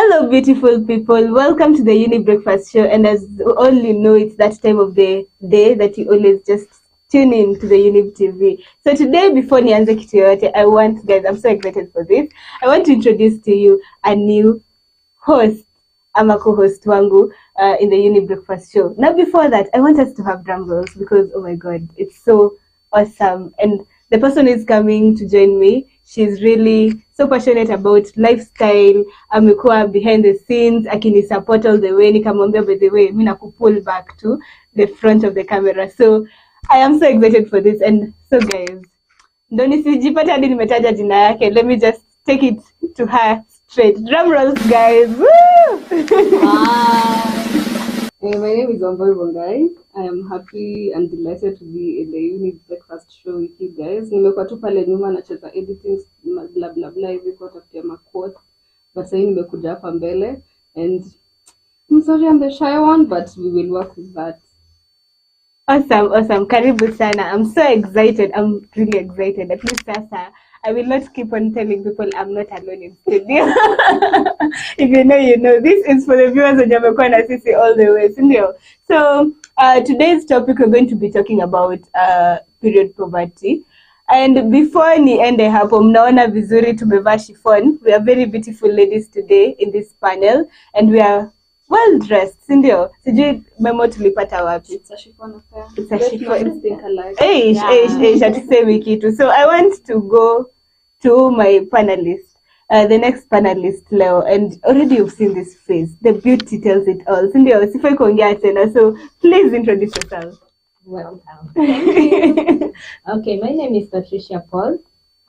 Hello, beautiful people. Welcome to the Younib Breakfast Show. And as all you know, it's that time of the day that you always just tune in to the Younib TV. So today, before nianze kitu yote, guys, I'm so excited for this. I want to introduce to you a new host, ama co-host wangu in the Younib Breakfast Show. Now, before that, I want us to have drum rolls because, oh my God, it's so awesome. And the person is coming to join me. She's really so passionate about lifestyle. Amekuwa behind the scenes, akini support all the way. Nikamwambia, by the way, mimi nakupull back to the front of the camera. So I am so excited for this. And so guys, ndo nisijipata hadi nimetaja jina yake. Let me just take it to her straight. Drum rolls, guys. Woo! Wow. My name is Mungai. I am happy and delighted to be in the Younib Breakfast Show with you guys. Nimekuwa tu pale nyuma nacheza editing blah blah blah hivi kwa tafutia quote. But sasa nimekuja hapa mbele and I'm sorry I'm the shy one, but we will work with that. Awesome. Karibu sana. I'm so excited. I'm really excited. At least sasa I will not keep on telling people I'm not alone in studio. If you know, you know. This is for the viewers of Jamaica na sisi all the way. So today's topic we're going to be talking about period poverty. And before niende hapo, mnaona vizuri tumevaa chiffon. We are very beautiful ladies today in this panel and we are well dressed, sindio? Sijui memo tulipata wapi. It's a chiffon affair. It's a chiffon. Think alike. Atuseme kitu. So I want to go to my panelist, the next panelist Leo, and already you've seen this face. The beauty tells it all. Sindio, sifai kuongea tena. So please introduce yourself. Welcome. Thank you. Okay, my name is Patricia Paul.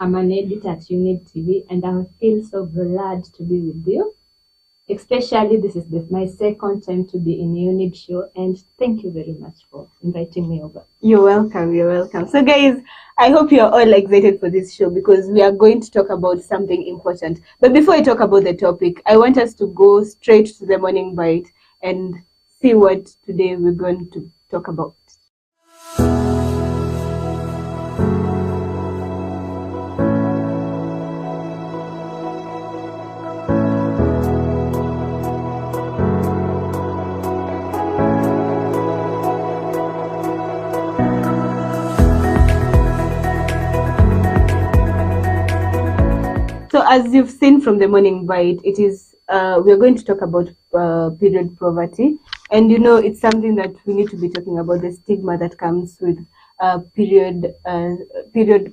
I'm an editor at Younib TV, and I feel so glad to be with you. Especially, this is my second time to be in the Younib show, and thank you very much for inviting me over. You're welcome. So guys, I hope you're all excited for this show because we are going to talk about something important. But before I talk about the topic, I want us to go straight to the morning bite and see what today we're going to talk about. So as you've seen from the morning bite, it is we are going to talk about period poverty, and you know it's something that we need to be talking about, the stigma that comes with period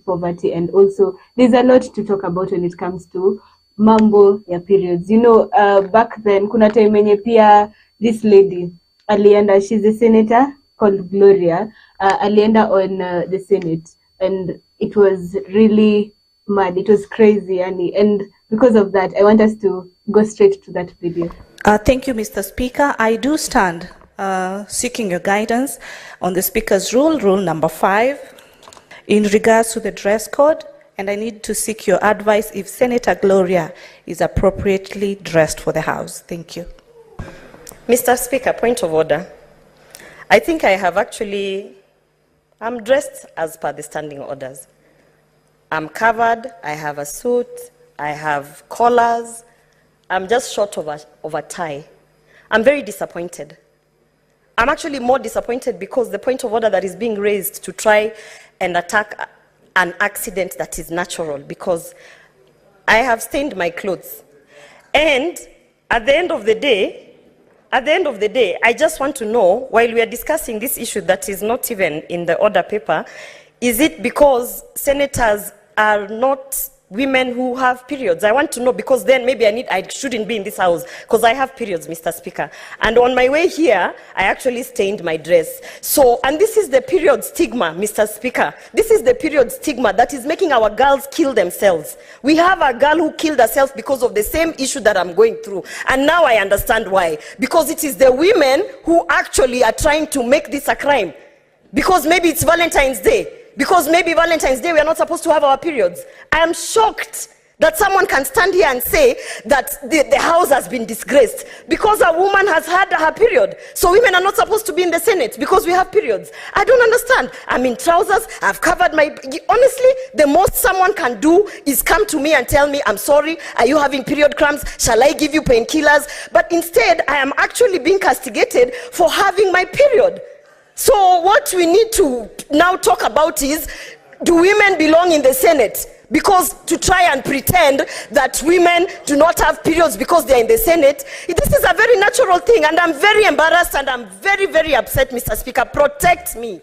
poverty, and also there's a lot to talk about when it comes to mambo ya periods. You know, back then kuna time yenye pia this lady alienda, she's a senator called Gloria, alienda on the Senate, and it was really mad. It was crazy, and because of that, I want us to go straight to that video. Thank you, Mr. Speaker. I do stand seeking your guidance on the Speaker's rule number 5, in regards to the dress code, and I need to seek your advice if Senator Gloria is appropriately dressed for the House. Thank you. Mr. Speaker, point of order. I think I'm dressed as per the standing orders. I'm covered, I have a suit, I have collars, I'm just short of a tie. I'm very disappointed. I'm actually more disappointed because the point of order that is being raised to try and attack an accident that is natural, because I have stained my clothes. And at the end of the day, I just want to know, while we are discussing this issue that is not even in the order paper, is it because senators are not women who have periods? I want to know, because then maybe I shouldn't be in this house because I have periods, Mr. Speaker. And on my way here, I actually stained my dress. So, and this is the period stigma, Mr. Speaker. This is the period stigma that is making our girls kill themselves. We have a girl who killed herself because of the same issue that I'm going through. And now I understand why. Because it is the women who actually are trying to make this a crime. Because maybe it's Valentine's Day. Because maybe Valentine's Day we are not supposed to have our periods. I am shocked That someone can stand here and say that the house has been disgraced because a woman has had her period. So women are not supposed to be in the Senate because we have periods. I don't understand. I'm in trousers. I've covered my... Honestly, the most someone can do is come to me and tell me, I'm sorry, are you having period cramps? Shall I give you painkillers? But instead, I am actually being castigated for having my period. So what we need to now talk about is, do women belong in the Senate? Because to try and pretend that women do not have periods because they're in the Senate, this is a very natural thing, and I'm very embarrassed and I'm very, very upset, Mr. Speaker. Protect me.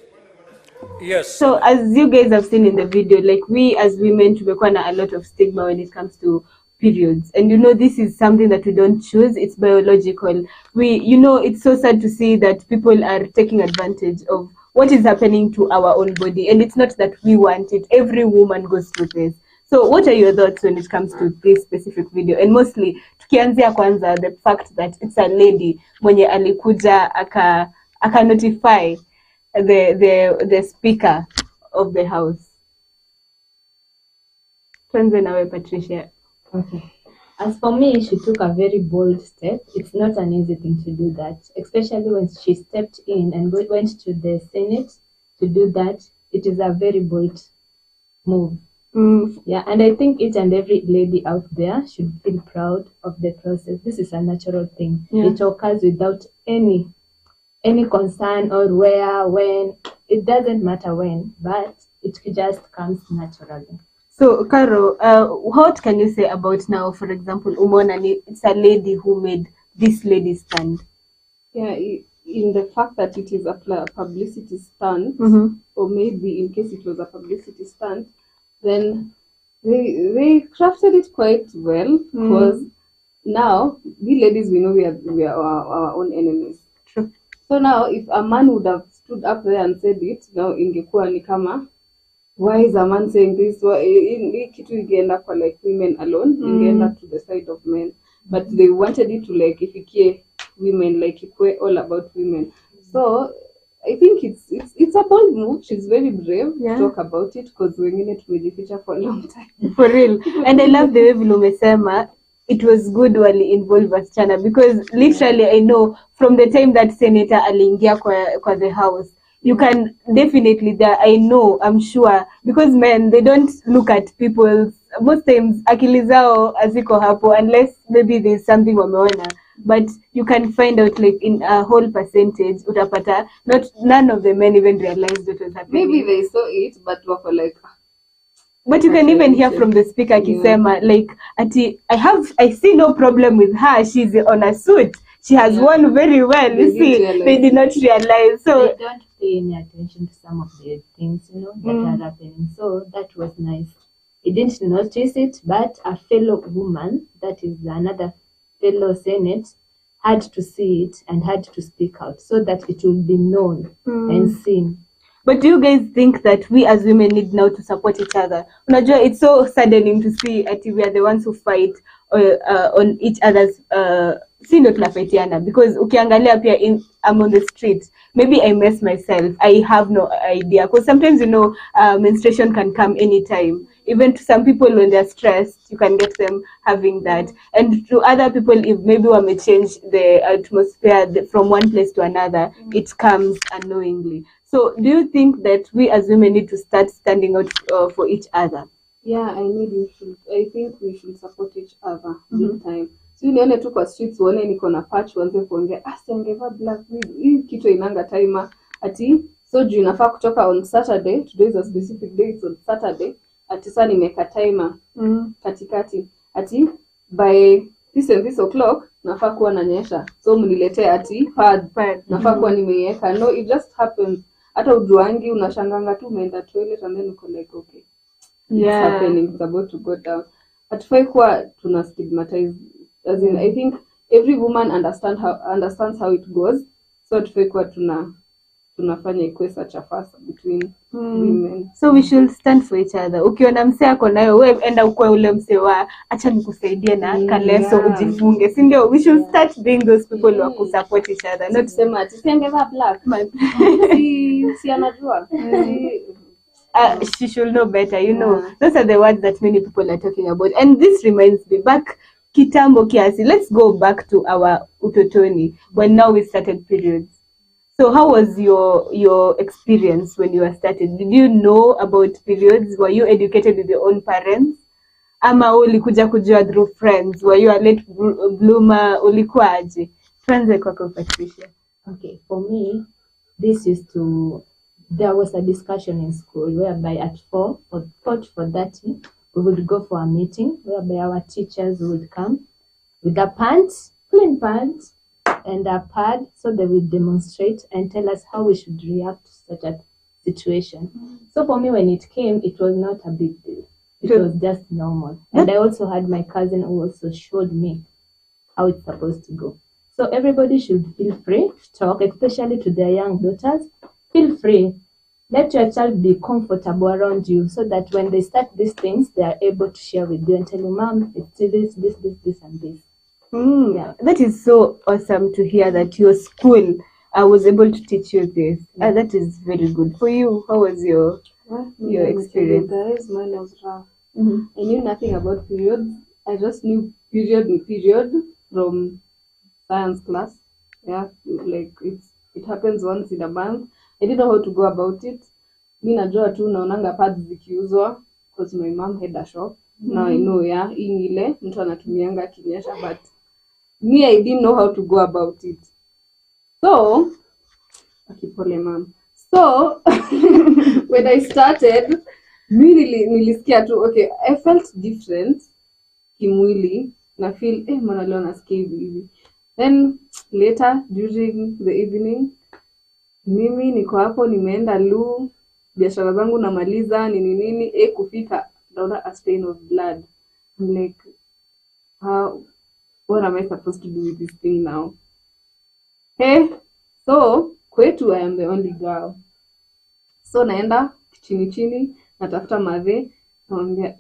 Yes. So as you guys have seen in the video, like we as women, tumekuwa na a lot of stigma when it comes to periods. And this is something that we don't choose. It's biological. It's so sad to see that people are taking advantage of what is happening to our own body. And it's not that we want it. Every woman goes through this. So what are your thoughts when it comes to this specific video? And mostly, tukianzia kwanza, the fact that it's a lady mwenye alikuja aka notify the speaker of the house. Tuanze nawe, Patricia. Okay. As for me, she took a very bold step. It's not an easy thing to do that, especially when she stepped in and went to the Senate to do that. It is a very bold move. Yeah, and I think each and every lady out there should feel proud of the process. This is a natural thing. Yeah. It occurs without any concern or where, when. It doesn't matter when, but it just comes naturally. So, Caro, what can you say about now, for example, Umona, it's a lady who made this lady stand? Yeah, in the fact that it is a publicity stunt, or maybe in case it was a publicity stunt, then they crafted it quite well, because now, we ladies, we know we are our own enemies. True. So now, if a man would have stood up there and said it, now ingekuwa ni kama, why is a man saying this? Kitu igeenda for like women alone, igeenda to the side of men. But they wanted it to like ifikie women, like ikwe all about women. So I think it's a bold move. She's very brave to talk about it, because wengine tumejificha for a long time. For real. And I love the way vile umesema it was good wali involve wasichana, because literally I know from the time that Senator aliingia kwa the house, you can definitely, I'm sure, because men, they don't look at people's, most times, akili zao aziko hapo, unless maybe there's something wameona. But you can find out, like, in a whole percentage, utapata, none of the men even realized what was happening. Maybe they saw it, but were like... But you can even hear from the speaker, Kisema, like, I see no problem with her. She's on a suit. She has won very well. They did not realize. So they don't pay any attention to some of the things, that are happening. So that was nice. He didn't notice it, but a fellow woman, that is another fellow Senate, had to see it and had to speak out so that it will be known and seen. But do you guys think that we as women need now to support each other? Unajua, it's so saddening to see that we are the ones who fight on each other's not tunafitiana, because ukiangalia pia I'm on the street, maybe I mess myself, I have no idea, because sometimes menstruation can come anytime. Even to some people when they're stressed, you can get them having that. And to other people, if maybe we may change the atmosphere from one place to another, it comes unknowingly. So do you think that we as women need to start standing out for each other? Yeah, I think we should support each other big time. So nione tu kwa streets uone niko na patch uanze kuongea siangeva black hii kitu inanga timer ati so juu inafaa kutoka on Saturday, today is a specific day, it's on Saturday, ati sasa nimeka timer katikati ati by this and this o'clock nafaa kuwa nanyesha, so mniletee ati pad nafaa kuwa nimeiweka. No, it just happens. Hata ujuangi unashanganga tu umeenda toilet and then uko like okay, it's happening, it's about to go down. Hatufai kuwa tuna stigmatize, as in I think every woman understands how it goes, so hatufai kuwa tunafanya ikuwe such a fuss between women. So we should stand for each other. Ukiona mse ako nayo, wewe enda ukwe ule mse wa acha nikusaidie na kaleso ujifunge, si ndio? We should start being those people who are support each other, not kusema ati siangeva black man si anajua. she should know better, you know. Those are the words that many people are talking about. And this reminds me, back kitambo kiasi, let's go back to our utotoni, when now we started periods. So how was your experience when you were started? Did you know about periods? Were you educated with your own parents? Ama ulikuja kujua through friends? Were you a late bloomer? Ulikuwa aje? Tuanze kwako Patricia. Okay, for me, there was a discussion in school whereby at 4:30, we would go for a meeting whereby our teachers would come with a clean pants, and a pad, so they would demonstrate and tell us how we should react to such a situation. So for me, when it came, it was not a big deal. It was just normal. And I also had my cousin who also showed me how it's supposed to go. So everybody should feel free to talk, especially to their young daughters. Feel free. Let your child be comfortable around you so that when they start these things, they are able to share with you and tell you, Mom, it's this, and this. Yeah. That is so awesome to hear that your school was able to teach you this. That is very good. For you, how was your experience? Guys, mine was rough. I knew nothing about periods. I just knew period from science class. Yeah, like it happens once in a month. I didn't know how to go about it. Mi najua tu naonanga pads zikiuzwa because my mom had a shop. Now I know, hii ile mtu anatumianga kinyesha, but me, I didn't know how to go about it. So, akipole mom. So, when I started, nilisikia tu, okay, I felt different kimwili, na feel, mbona leo nasikia hivi. Then, later, during the evening, mimi niko hapo, nimeenda loo, biashara zangu namaliza, nini, kufika, naona a stain of blood. I'm like, what am I supposed to do with this thing now? Hey, so, kwetu I am the only girl. So, naenda, chini, natafuta madhe, namwambia,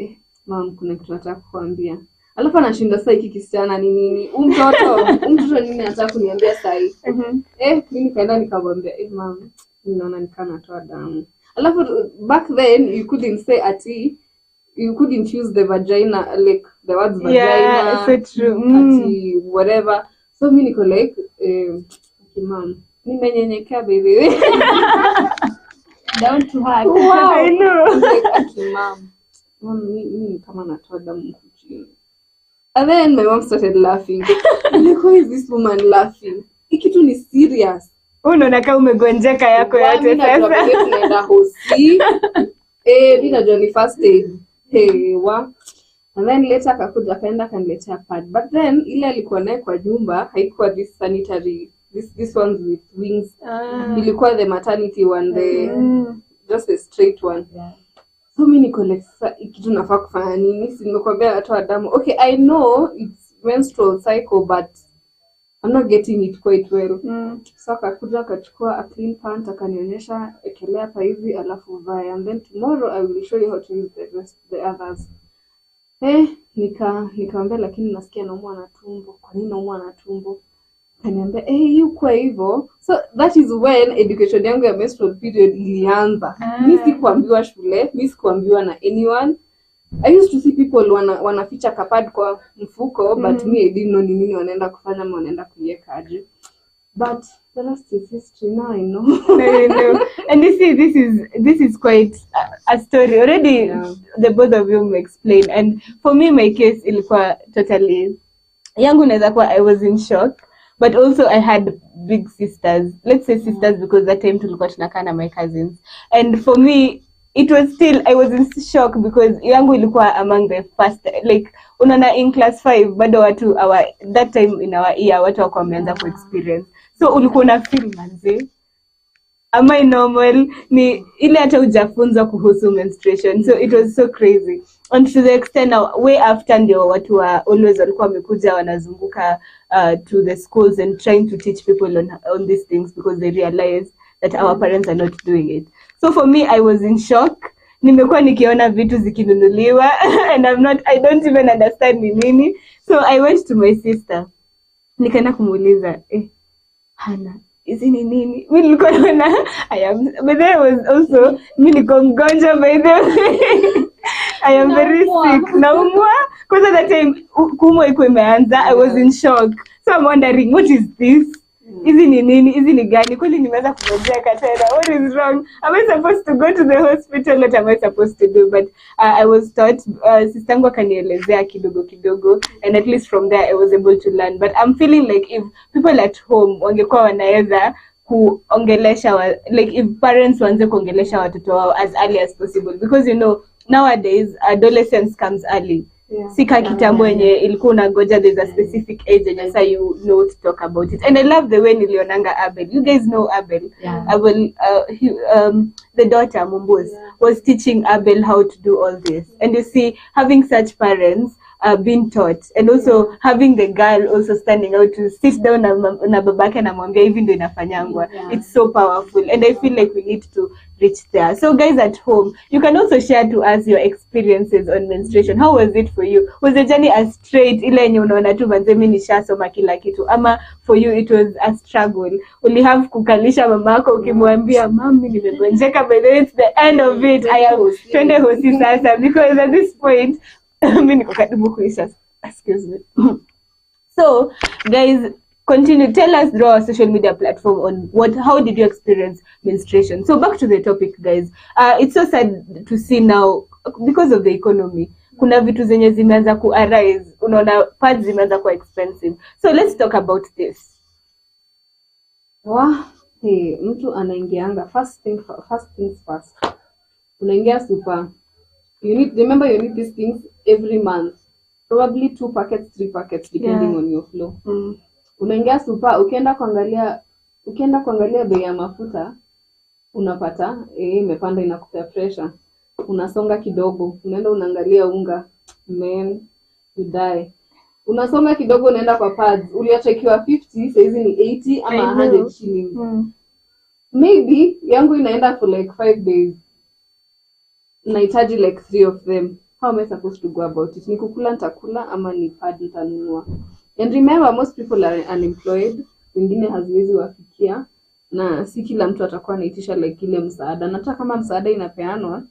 mom, kuna kitu nataka kukuambia. Alafu anashinda sasa hiki kisichana ni nini? Mtoto nini anataka kuniambia sasa hii? Mimi kaenda nikamwambia, mom, ninaona nikana natoa damu. Alafu back then you couldn't say ati, you couldn't use the vagina, like the words vagina. Yeah, so true. Ati whatever. So mimi niko like, okay, mom, nimenyenyekea baby. Down to her. Wow, I know. Like, okay, mom, mimi kama natoa damu kuchini. And then my mom started laughing. I'm like, why is this woman laughing? Ikitu ni serious. Unaona kama umegonjeka yako yote sasa. Tunaenda hosi. Mimi najua ni first aid. And then later akakuja kaenda kaniletea pad. But then ile alikuwa naye kwa nyumba haikuwa this sanitary, this ones with wings. Ilikuwa the maternity one, just a straight one. Yeah. So mimi niko like, kitu nafaa kufanya nini? Si nimekwambia atoa damu. Okay, I know it's menstrual cycle, but I'm not getting it quite well. So akakuja akachukua a clean pant, akanionyesha ekelea hapa hivi alafu vae, and then tomorrow I will show you how to use the others. Nikamwambia lakini nasikia naumwa na tumbo. Kwa nini naumwa na tumbo? Kaniambia yuko hivyo. So that is when education yangu ya menstrual period ilianza. Mimi sikuambiwa shule, mimi sikuambiwa na anyone. I used to see people wanaficha kapad kwa mfuko, but me I didn't know ni nini wanaenda kufanya, ama wanaenda kuiweka aje. But the rest is history. Now I know. I know. And you see, this is quite a story already. The both of you explained, and for me my case ilikuwa totally yangu naweza kuwa I was in shock. But also I had big sisters. Let's say sisters because that time tulikuwa tunakaa na my cousins. And for me, it was still, I was in shock because yangu ilikuwa among the first, like, unaona in class 5, bado watu, that time in our year, watu wako wameanza ku experience. So ulikuwa na feel manze, am I normal? Ni ile hata hujafunzwa kuhusu menstruation. So it was so crazy. And to the extent now, way after ndio watu wa always walikuwa wamekuja wanazunguka to the schools and trying to teach people on these things because they realize that our parents are not doing it. So for me, I was in shock. Nimekuwa nikiona vitu zikinunuliwa and I don't even understand ni nini. So I went to my sister. Nikaenda kumuuliza, Hana, hizi ni nini? Mi nilikuwa naona I am, but then I was also mi niko mgonjwa by the way. I am very sick. Naumwa. Because at that time kuumwa iko imeanza. I was in shock. So I'm wondering, what is this? Hizi ni nini? Hizi ni gani? Kweli nimeweza kugonjeka tena. What is wrong? Am I supposed to go to the hospital? What am I supposed to do? But I was taught, sistangu akanielezea kidogo, and at least from there I was able to learn. But I'm feeling like if people at home wangekuwa wanaweza kuongelesha, like if parents waanze kuongelesha watoto wao as early as possible, because you know nowadays adolescence comes early. Sika kitambo yenye ilikuwa unangoja there's a specific age and so you know to talk about it. And I love the way nilionanga Abel. You guys know Abel. Abel, the daughter Mumbus was teaching Abel how to do all this. And you see, having such parents being taught, and also having the girl also standing out to sit down na babake na mwambia hivi ndio inafanyangwa. It's so powerful, and I feel like we need to reach there. So guys at home, you can also share to us your experiences on menstruation. How was it for you? Was the journey as straight ile yenye unaona tu manze mimi nishasoma kila kitu, ama for you it was a struggle? Uli have kukalisha mamako ukimwambia mami nimegonjeka, by the way it's the end of it, I am twende hosi sasa, because at this point mimi niko karibu kuisha. Excuse me. So guys, continue, tell us through our social media platform on how did you experience menstruation. So back to the topic guys, it's so sad to see now because of the economy kuna vitu zenye zimeanza ku arise, unaona pads zimeanza kuwa expensive. So let's talk about this. Mtu anaingianga first things first. Unaingia super. You need these things every month. Probably 2 packets, 3 packets depending on your flow. Unaingia super, ukienda kuangalia bei ya mafuta unapata imepanda, inakupea pressure. Unasonga kidogo, unaenda unaangalia unga, man you die. Unasonga kidogo unaenda kwa pads, uliacha ikiwa 50, saizi ni 80 ama 100 shillings. Maybe yangu inaenda for like 5 days. Nahitaji like 3 of them. How am I supposed to go about it? Ni kukula nitakula ama ni pad nitanunua? And remember, most people are unemployed. Wengine haziwezi wafikia. Na si kila mtu atakuwa anaitisha like ile msaada. Na hata kama msaada inapeanwa,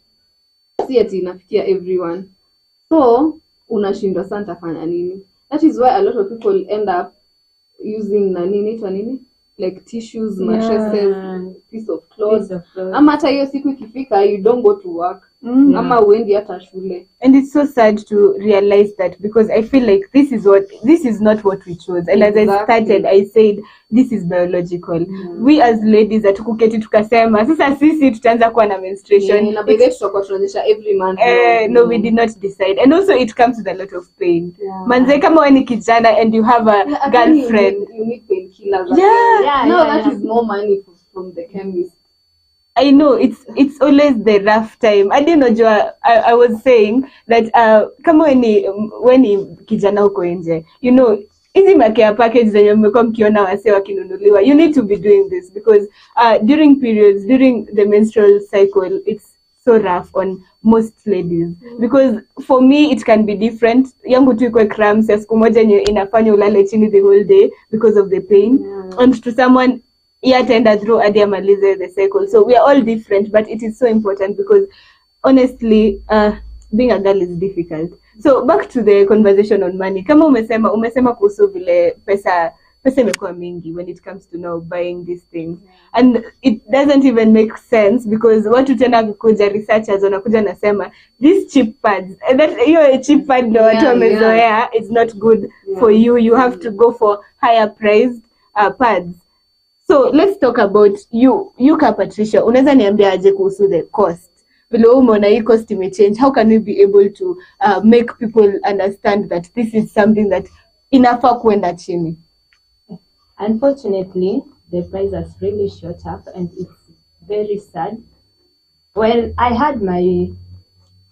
si ati inafikia everyone. So, unashindwa sana nitafanya nini? That is why a lot of people end up using nini? Like tissues, mattresses, piece of clothes. Ama hata hiyo siku ikifika, you don't go to work. Ama uendi hata shule. And it's so sad to realize that, because I feel like this is not what we chose. And as I started, I said this is biological. We as ladies atukuketi tukasema sasa sisi tutaanza kuwa na menstruation. Na bebe tutakuwa tunaonyesha every month. No, we did not decide. And also it comes with a lot of pain. Manze kama wewe ni kijana and you have a girlfriend, you need painkillers. That is more money from the chemist. I know it's always the rough time. I didn't know. I was saying that kama when kijana uko nje, you know, hizi care package zenye mmekuwa mkiona wase wakinunuliwa, you need to be doing this, because during periods, during the menstrual cycle, it's so rough on most ladies. Because for me it can be different. Yangu tu iko cramps ya siku moja yenye inafanya ulale chini the whole day because of the pain. And to someone tender through hadi amalize the cycle. So we are all different, but it is so important, because honestly being a girl is difficult. So back to the conversation on money. Kama umesema kuhusu vile pesa imekuwa mingi when it comes to now buying these things, and it doesn't even make sense, because watu tena kuja researchers wanakuja nasema these cheap pads, and that hiyo cheap pad ndio watu wamezoea, it's not good for you. You have to go for higher priced pads. So let's talk about you Patricia. Unaweza niambia aje kuhusu the cost? Vile umeona hii cost imechange, how can we be able to make people understand that this is something that inafaa kuenda chini? Unfortunately, the price has really shot up, and it's very sad. Well, I had my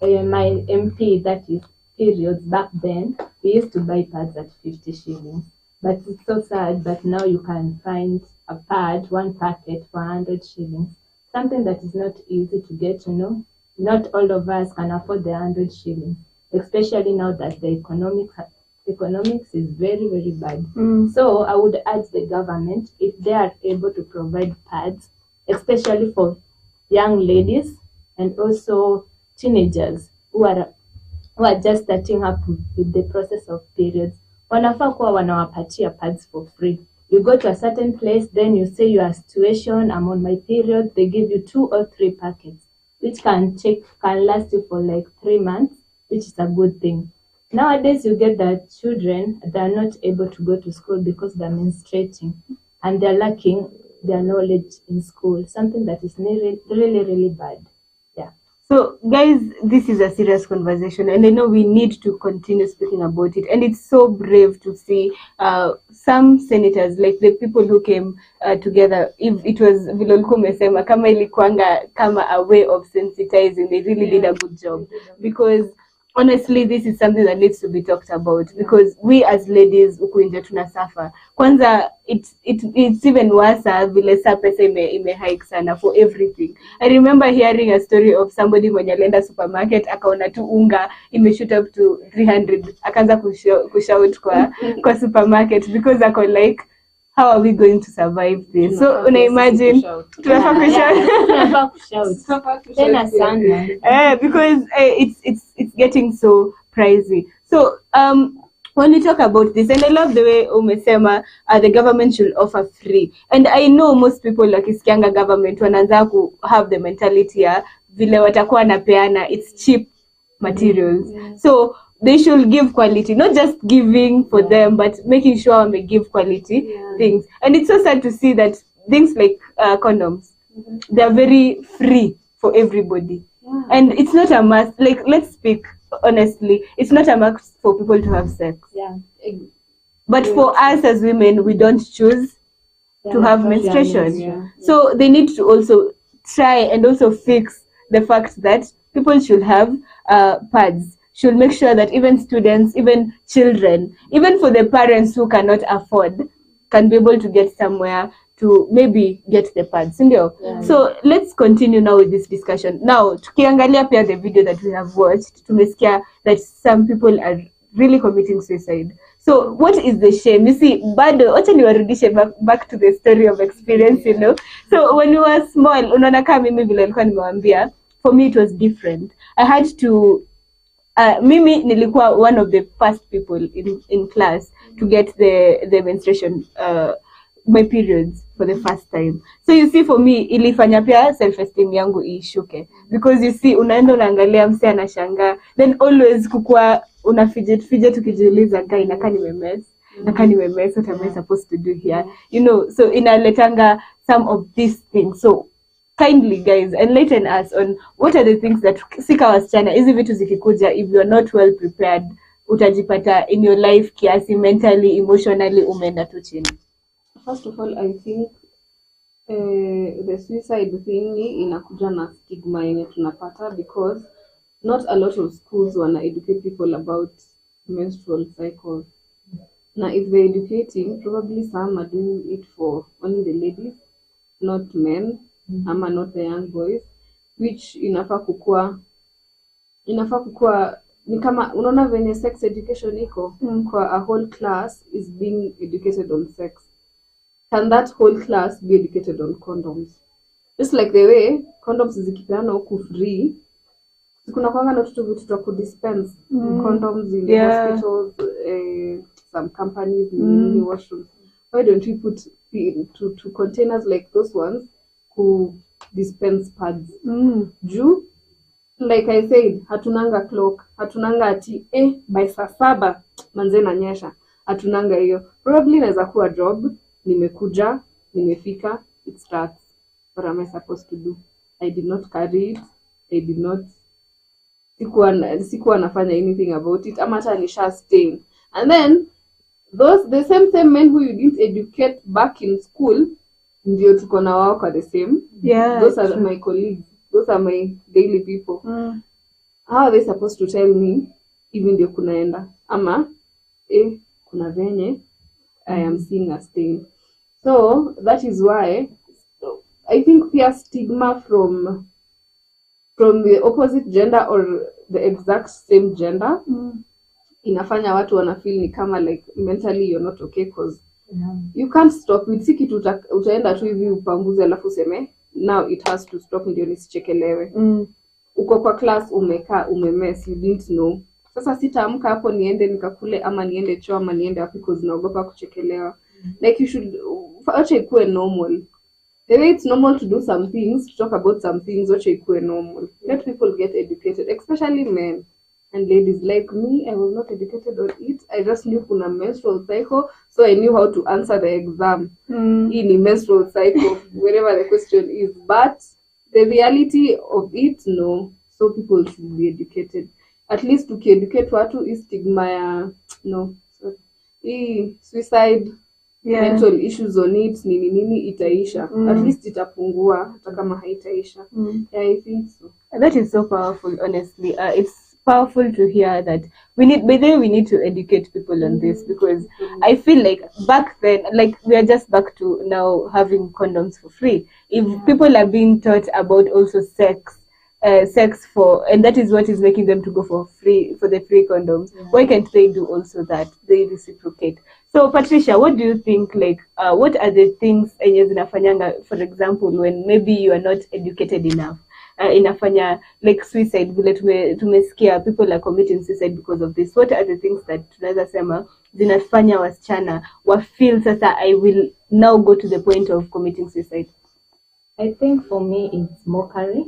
MP, that is periods, back then. We used to buy pads at 50 shillings. But it's so sad that now you can find a pad, 1 packet for 100 shillings. Something that is not easy to get, you know. Not all of us can afford the 100 shillings, especially now that the economics is very, very bad. So I would urge the government, if they are able to provide pads, especially for young ladies and also teenagers who are just starting up with the process of periods, wanafaa kuwa wanawapatia pads for free. You go to a certain place, then you say your situation, I'm on my period, they give you 2 or 3 packets, which can last you for like 3 months, which is a good thing. Nowadays, you get that children, they're not able to go to school because they're menstruating and they're lacking their knowledge in school, something that is really, really, really bad. Yeah. So, guys, this is a serious conversation, and I know we need to continue speaking about it. And it's so brave to see some senators, like the people who came together. If it was Vilolku Mesema, kama ilikuanga kama a way of sensitizing, they really did a good job. Because honestly, this is something that needs to be talked about, because we as ladies huku nje tunasuffer. Kwanza it's even worse vile saa pesa ime hike sana for everything. I remember hearing a story of somebody mwenye alienda supermarket akaona tu unga imeshoot up to 300, akaanza kushout kwa supermarket because ako like, how are we going to survive this? So una imagine tunafaa kushout Tena sana. because it's getting so pricey. So when we talk about this, and I love the way umesema the government should offer free, and I know most people wakisikianga government wanaanza ku have the mentality ya vile watakuwa napeana it's cheap materials. So they should give quality, not just giving for them, but making sure they give quality things. And it's so sad to see that things like condoms, they're very free for everybody. And it's not a must. Like, let's speak honestly, it's not a must for people to have sex. But for us as women, we don't choose to have menstruation. So they need to also try and also fix the fact that people should have pads, should make sure that even students, even children, even for the parents who cannot afford, can be able to get somewhere to maybe get the pads. So let's continue now with this discussion. Now, tukiangalia pia the video that we have watched, tumesikia that some people are really committing suicide. So what is the shame? You see, bado, wacha niwarudishe back to the story of experience, you know. So when we were small, unaona kama mimi vile nilikuwa nimewambia, for me it was different. I had to mimi nilikuwa one of the first people in class to get the menstruation, my periods for the first time. So you see, for me ilifanya pia self-esteem yangu ishuke, because you see unaenda unaangalia mse anashangaa, then always kukua una fidget ukijiuliza guy nakaa nimemes, what am I supposed to do here, you know. So inaletanga some of these things. So kindly guys, enlighten us on what are the things that sika wasichana hizi vitu zikikuja, if you are not well prepared, utajipata in your life kiasi mentally, emotionally umeenda tu chini. First of all, I think the suicide thing inakuja na stigma yenye tunapata, because not a lot of schools wana educate people about menstrual cycle. Now if they're educating, probably some are doing it for only the ladies, not men, ama not the young boys, which inafaa kukua ni kama unaona venye sex education iko kwa a whole class is being educated on sex. Can that whole class be educated on condoms? Just like the way condoms zikipeana huku free, kuna kwanga na vitu twa kudispense condoms in the hospitals, some companies in washrooms. Why don't we put to containers like those ones who dispense pads? Juu, like I said, hatunanga clock, hatunanga ati by saa 7 manze nanyesha, hatunanga hiyo. Probably naweza kuwa job, nimekuja, nimefika, it starts. What am I supposed to do? I did not carry it. I did not, sikuwa nafanya anything about it. Ama hata nisha stain. And then the same men who you didn't educate back in school, ndio tuko na wao kwa the same. Those are my colleagues. Those are my daily people. How are they supposed to tell me even ndio kunaenda? Ama kuna venye I am seeing a stain. So that is why I think we are stigma from the opposite gender or the exact same gender inafanya watu wanafeel ni kama like mentally you're not okay cause Yeah. you can't stop it. Si kitu utaenda tu hivi upanguze alafu useme now it has to stop ndio nisichekelewe. Uko kwa class umekaa umemess, you didn't know. Sasa sitaamka hapo niende nikakule ama niende choo ama niende wapi because naogopa kuchekelewa. Like you should acha ikuwe normal. The way it's normal to do some things, to talk about some things, acha ikuwe normal. Let people get educated, especially men and ladies like me. I was not educated on it. I just knew kuna menstrual cycle, so I knew how to answer the exam. In menstrual cycle, wherever the question is. But the reality of it, no. So people should be educated. At least to educate watu is stigma ya no. Sorry. Suicide, mental issues on it, nini itaisha. At least itapungua hata kama haitaisha. Yeah, I think so. That is so powerful, honestly. It's powerful to hear that we need to educate people on this, because I feel like back then, like we are just back to now having condoms for free. If people are being taught about also sex for, and that is what is making them to go for the free condoms, why can't they do also that? They reciprocate. So Patricia, what do you think, like what are the things enye zinafanyanga, for example, when maybe you are not educated enough, inafanya like suicide, vile tumesikia people are committing suicide because of this? What are the things that tunaweza sema zinafanya wasichana wa feel sasa I will now go to the point of committing suicide? I think for me it's mockery.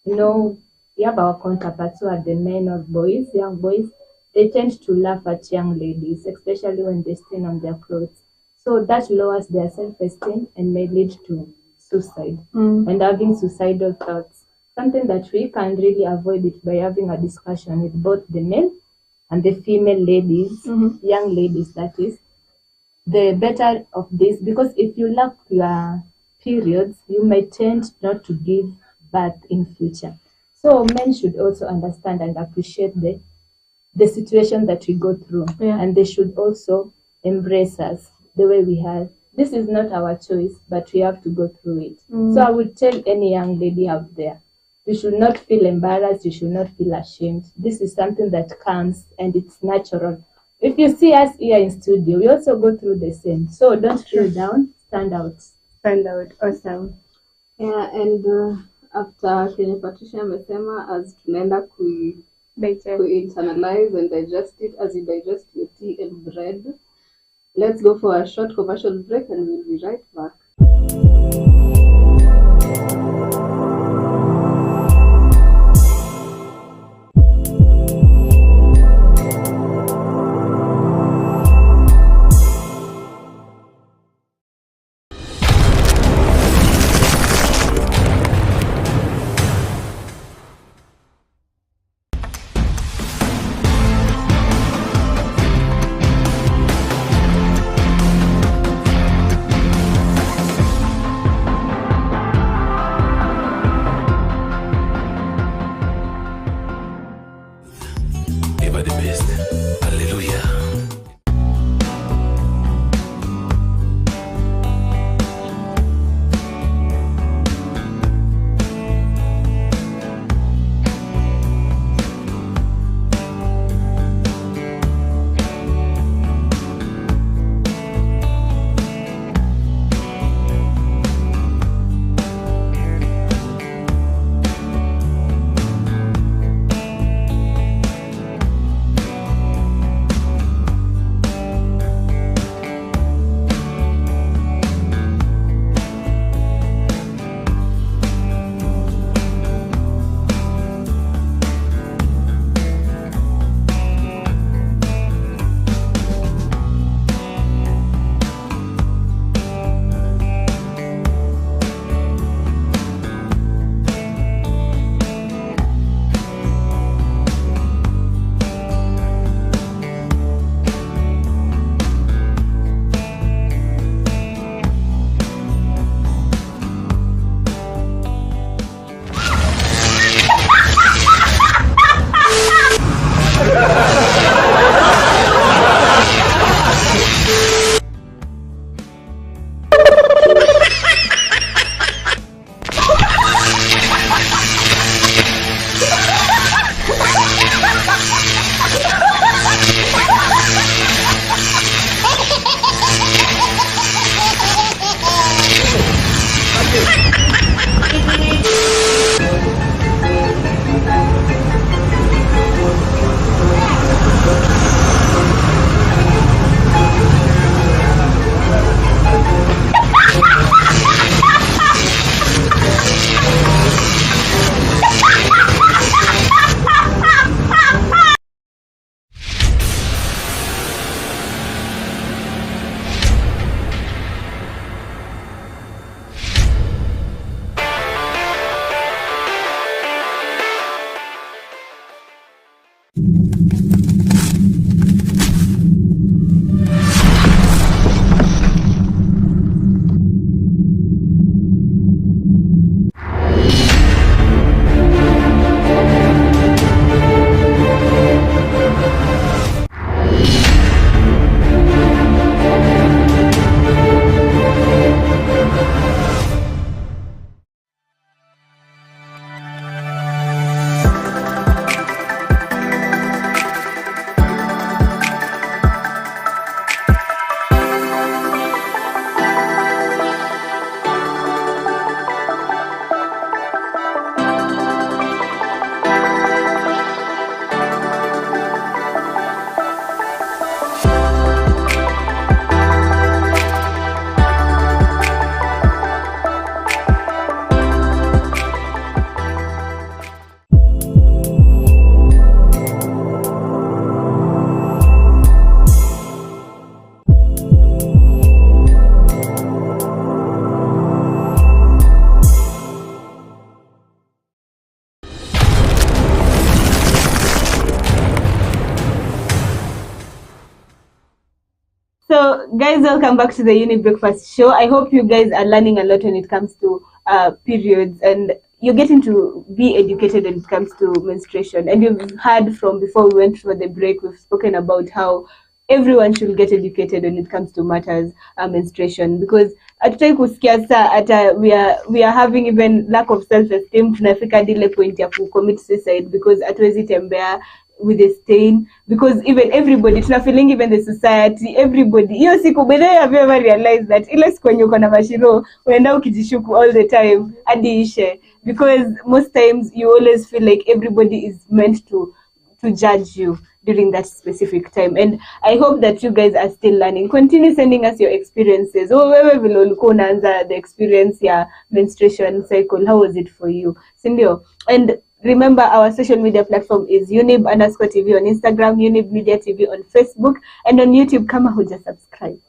You know, we have our counterparts who are the men or boys, young boys. They tend to laugh at young ladies, especially when they stain on their clothes. So that lowers their self-esteem and may lead to suicide and having suicidal thoughts. Something that we can really avoid it by having a discussion with both the men and the female ladies, young ladies that is, the better of this. Because if you lack your periods, you may tend not to give birth in future. So men should also understand and appreciate the situation that we go through, and they should also embrace us the way we are. This is not our choice, but we have to go through it. So I would tell any young lady out there, you should not feel embarrassed, you should not feel ashamed. This is something that comes and it's natural. If you see us here in studio, we also go through the same. So don't feel down, stand out. Stand out, awesome. Yeah, and after Kenya Patricia amesema, as tunaenda internalize and digest it, as you digest your tea and bread, let's go for a short commercial break and we'll be right back. So, guys, welcome back to the Younib Breakfast Show. I hope you guys are learning a lot when it comes to periods, and you're getting to be educated when it comes to menstruation. And you've heard from before we went for the break, we've spoken about how everyone should get educated when it comes to matters menstruation, because hatutaki kusikia saa hata we are having even lack of self-esteem, tunafika hadi ile point ya commit suicide because hatuwezi tembea with a stain, because even everybody tuna feeling, even the society, everybody hiyo siku. But I have ever realized that ile siku yenye uko na mashiro unaenda ukijishuku all the time hadi ishe, because most times you always feel like everybody is meant to judge you during that specific time. And I hope that you guys are still learning. Continue sending us your experiences. Wewe vile ulikuwa unaanza the experience ya menstruation cycle, how was it for you? Sindio? And remember, our social media platform is Younib_TV on Instagram, Younib Media TV on Facebook, and on YouTube, kama huja subscribe,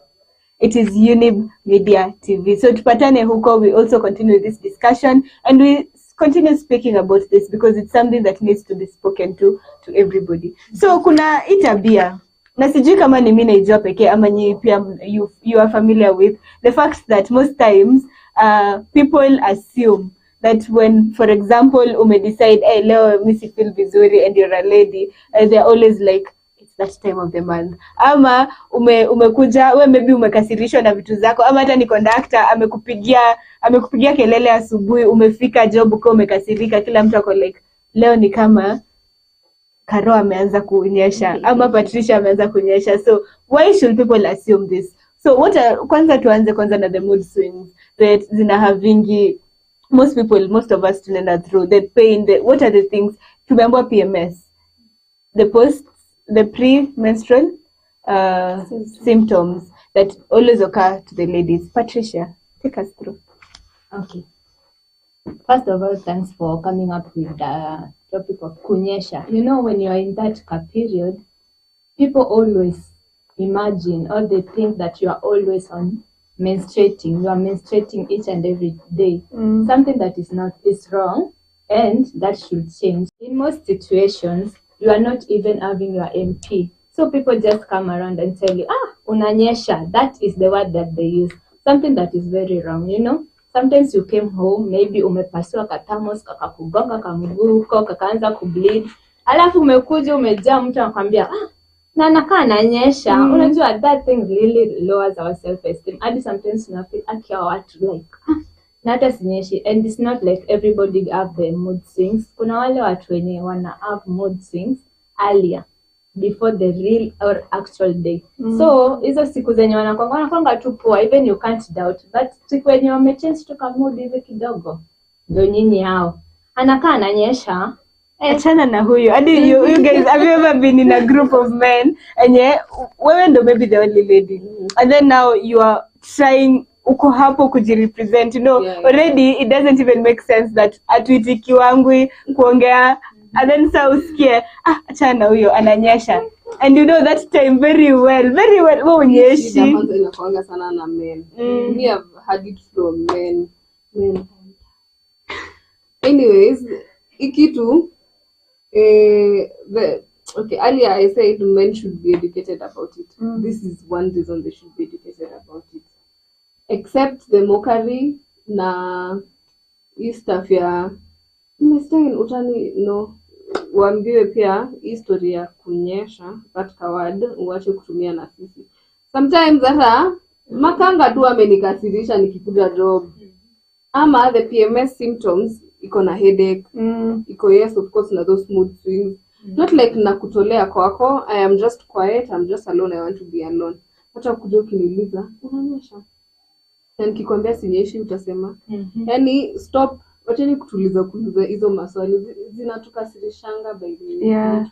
it is Younib Media TV. So tupatane huko. We also continue this discussion, and we continue speaking about this because it's something that needs to be spoken to everybody. So kuna itabia, na sijui kama ni mimi naijua pekee ama nyi pia you are familiar with the fact that most times people assume that when, for example, decide, hey, leo mimi si feel vizuri, and you're a lady, they're always like, it's that time of the month. Ama umekuja we maybe umekasirishwa na vitu zako, ama hata ni conductor amekupigia kelele asubuhi, umefika job uko umekasirika, kila mtu ako like, leo ni kama Karo ameanza kunyesha ama Patricia ameanza kunyesha. So why should people assume this? So kwanza tuanze na the mood swings that zina havingi most of us tunaenda through, the pain, what are the things? Tumeambiwa PMS, the pre-menstrual symptoms that always occur to the ladies. Patricia, take us through. Okay. First of all, thanks for coming up with the topic of kunyesha. You know, when you're in that period, people always imagine or they think that you are always on menstruating. You are menstruating each and every day. Something that is wrong, and that should change. In most situations, you are not even having your MP. So people just come around and tell you, unanyesha. That is the word that they use. Something that is very wrong, you know. Sometimes you came home, maybe umepasua katamos, kakakugonga kamguu, kakaanza kubleed. Alafu umekuja umejaa mtu anakuambia, na nakaa nanyesha. Unajua, that thing really lowers our self-esteem. And sometimes we feel akiwa watu like, na hata sinyeshi. And it's not like everybody have the mood swings. Kuna wale watu wenye wana have mood swings earlier, before the real or actual day. So hizo siku zenye wanakwanga tu poa, even you can't doubt, but siku wenye wamechange to mood hivi kidogo, ndio nyinyi hao anakaa ananyesha. Achana na huyo. Hadi you guys, have you ever been in a group of men and wewe ndo maybe the only lady, and then now you are trying uko hapo kujirepresent, you know, already it doesn't even make sense that atuitiki wangu kuongea, and then sa usikie achana na huyo ananyesha, and you know that time very well wewe unyeshi. Kwanza inakuanga sana na men. We have had it from men. Anyways, ikitu okay, earlier I said men should be educated about it. This is one reason they should be educated about it. Except the mockery na hii stuff ya mistake utani, no, waambiwe pia history ya kunyesha, that word uache kutumia na sisi. Sometimes hata makanga tu amenikasirisha nikikuja job, ama the PMS symptoms, iko na headache, iko yes of course na those mood swings. Not like nakutolea kwako, I am just quiet, I'm just alone, I want to be alone. Hata kuja ukiniuliza unanyesha, na nikikwambia sinyeshi utasema yani stop, wacheni kutuliza hizo maswali zinatukasirishanga by the way.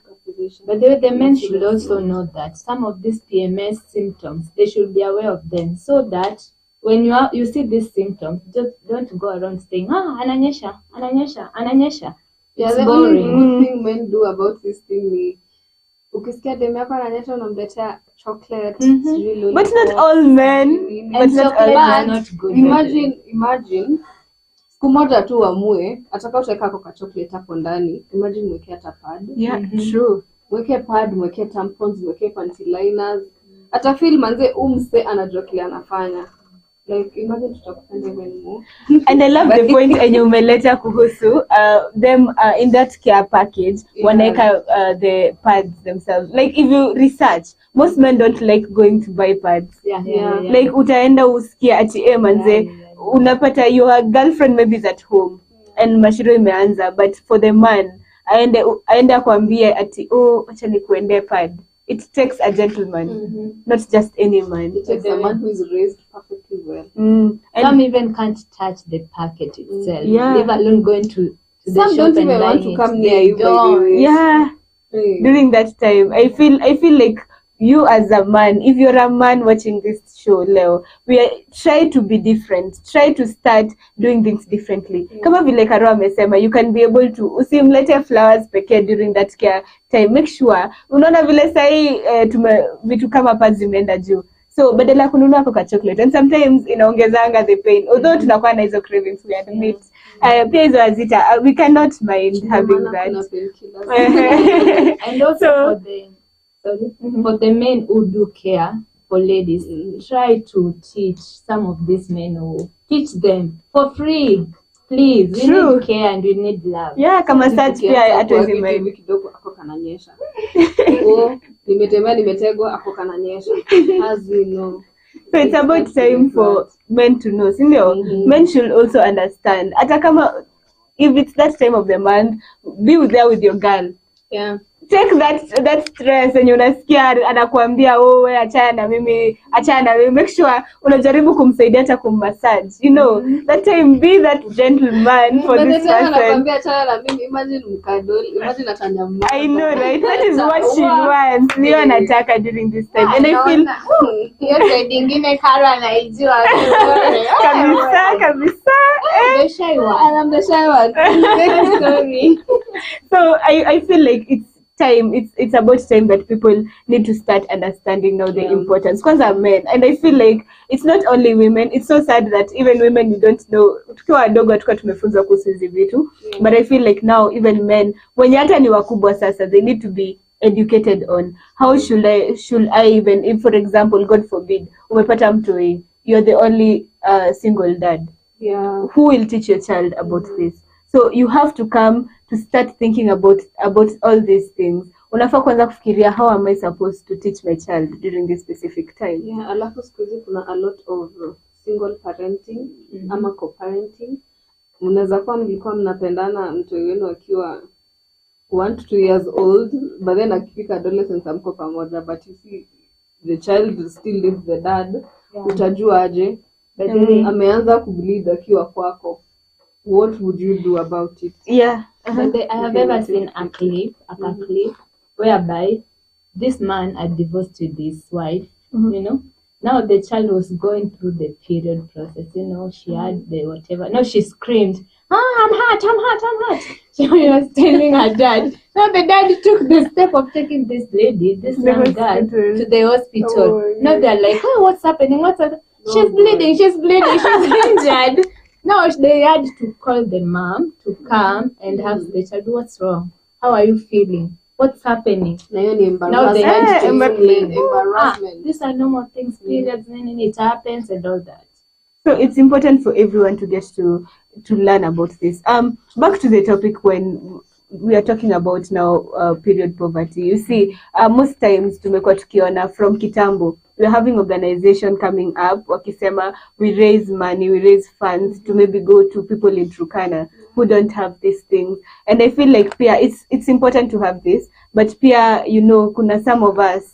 But the men should also know that some of these PMS symptoms, they should be aware of them, so that when you see these symptoms, just don't go around saying, ananyesha. Yeah, the only good thing men do about this thing ni ukisikia demu yako ananyesha unamletea chocolate. But not all men. And chocolate are not good. Imagine siku moja tu amue ataka utaweka kwa chocolate hapo ndani. Imagine mweke hata pad. Yeah, true. Mweke pad, mweke tampons, mweke panty liners. atafeel manze umse anajua kile anafanya. Like imagine tutakupenda even more. And I love the point enye umeleta kuhusu them in that care package wanaeka the pads themselves. Like if you research, most men don't like going to buy pads. Yeah. Like utaenda usikia ati manze unapata your girlfriend maybe is at home and mashiro imeanza, but for the man aende akwambie ati acha nikuende pad. It takes a gentleman, not just any man. It takes a man who is raised perfectly well. And some even can't touch the packet itself. Yeah. Leave alone going to the Some shop don't and even want buying to it. come near you, by the Don't. way. yeah, Hey. during that time I feel like you as a man, if you're a man watching this show leo, try to be different, try to start doing things differently. Kama vile Karo amesema, you can be able to usimlete flowers pekee during that care time. Make sure unaona vile sahi vitu kama pads zimeenda juu, so badala kununua coca chocolate, and sometimes inaongezanga the pain, although tunakuwa na hizo cravings, we admit. Pia hizo azita we cannot mind having that. And also for the men who do care for ladies, try to teach some of these men who teach them for free. Please, we True. need care and we need love. Yeah, kama such pia hatuwezi mind. Kidogo ako kananyesha. Nimetegwa ako kananyesha. As you know. So it's about time for men to know. Men should also understand. Hata kama if it's that time of the month, be there with your girl. Yeah. Take that stress and unasikia anakuambia wewe achana na mimi, make sure unajaribu kumsaidia hata kummassage, that time be that gentleman for this person. Anakuambia achana na mimi, imagine mkadol, imagine atanyama. I know, right? That is what she wants. Ndio anataka during this time. And I feel hiyo side nyingine Karo anaijua kabisa. the shy one. I'm the shy one. Sorry. So I feel like it's about time that people need to start understanding now the importance. Kwanza men, and I feel like it's not only women. It's so sad that even women, you don't know. Tukiwa wadogo tukiwa tumefunzwa kuhusu hizi vitu, but I feel like now even men wenye hata ni wakubwa sasa, they need to be educated on how should I even, if for example, God forbid, umepata mtoi, you're the only single dad. Yeah. Who will teach your child about this? So you have to come to start thinking about all these things. Unafaa kwanza kufikiria, how am I supposed to teach my child during this specific time? Yeah, alafu siku hizi kuna a lot of single parenting ama co-parenting. Mnaweza kuwa mlikuwa mnapendana mtu wenu akiwa 1 to 2 years old, but then akifika adolescence amko pamoja, but you see the child still lives the dad. Utajua aje? Ameanza kubleed akiwa kwako. What would you do about it? Yeah. But I have ever seen a clip whereby this man had divorced with his wife, Now the child was going through the period process, she had the whatever. No, she screamed, I'm hurt. She was telling her dad. Now the dad took the step of taking this young girl to the hospital. Now they're like, what's happening? She's bleeding, she's injured. No, they had to call the mom to come and ask the child, what's wrong? How are you feeling? What's happening? Now they had to explain. Embarrassment. These are normal things, periods, it happens and all that. So it's important for everyone to get to learn about this. Back to the topic when we are talking about now period poverty. You see, most times tumekuwa tukiona from kitambo, we're having organization coming up wakisema we raise money, we raise funds to maybe go to people in Turkana who don't have these things. And I feel like pia it's important to have this, but pia kuna some of us,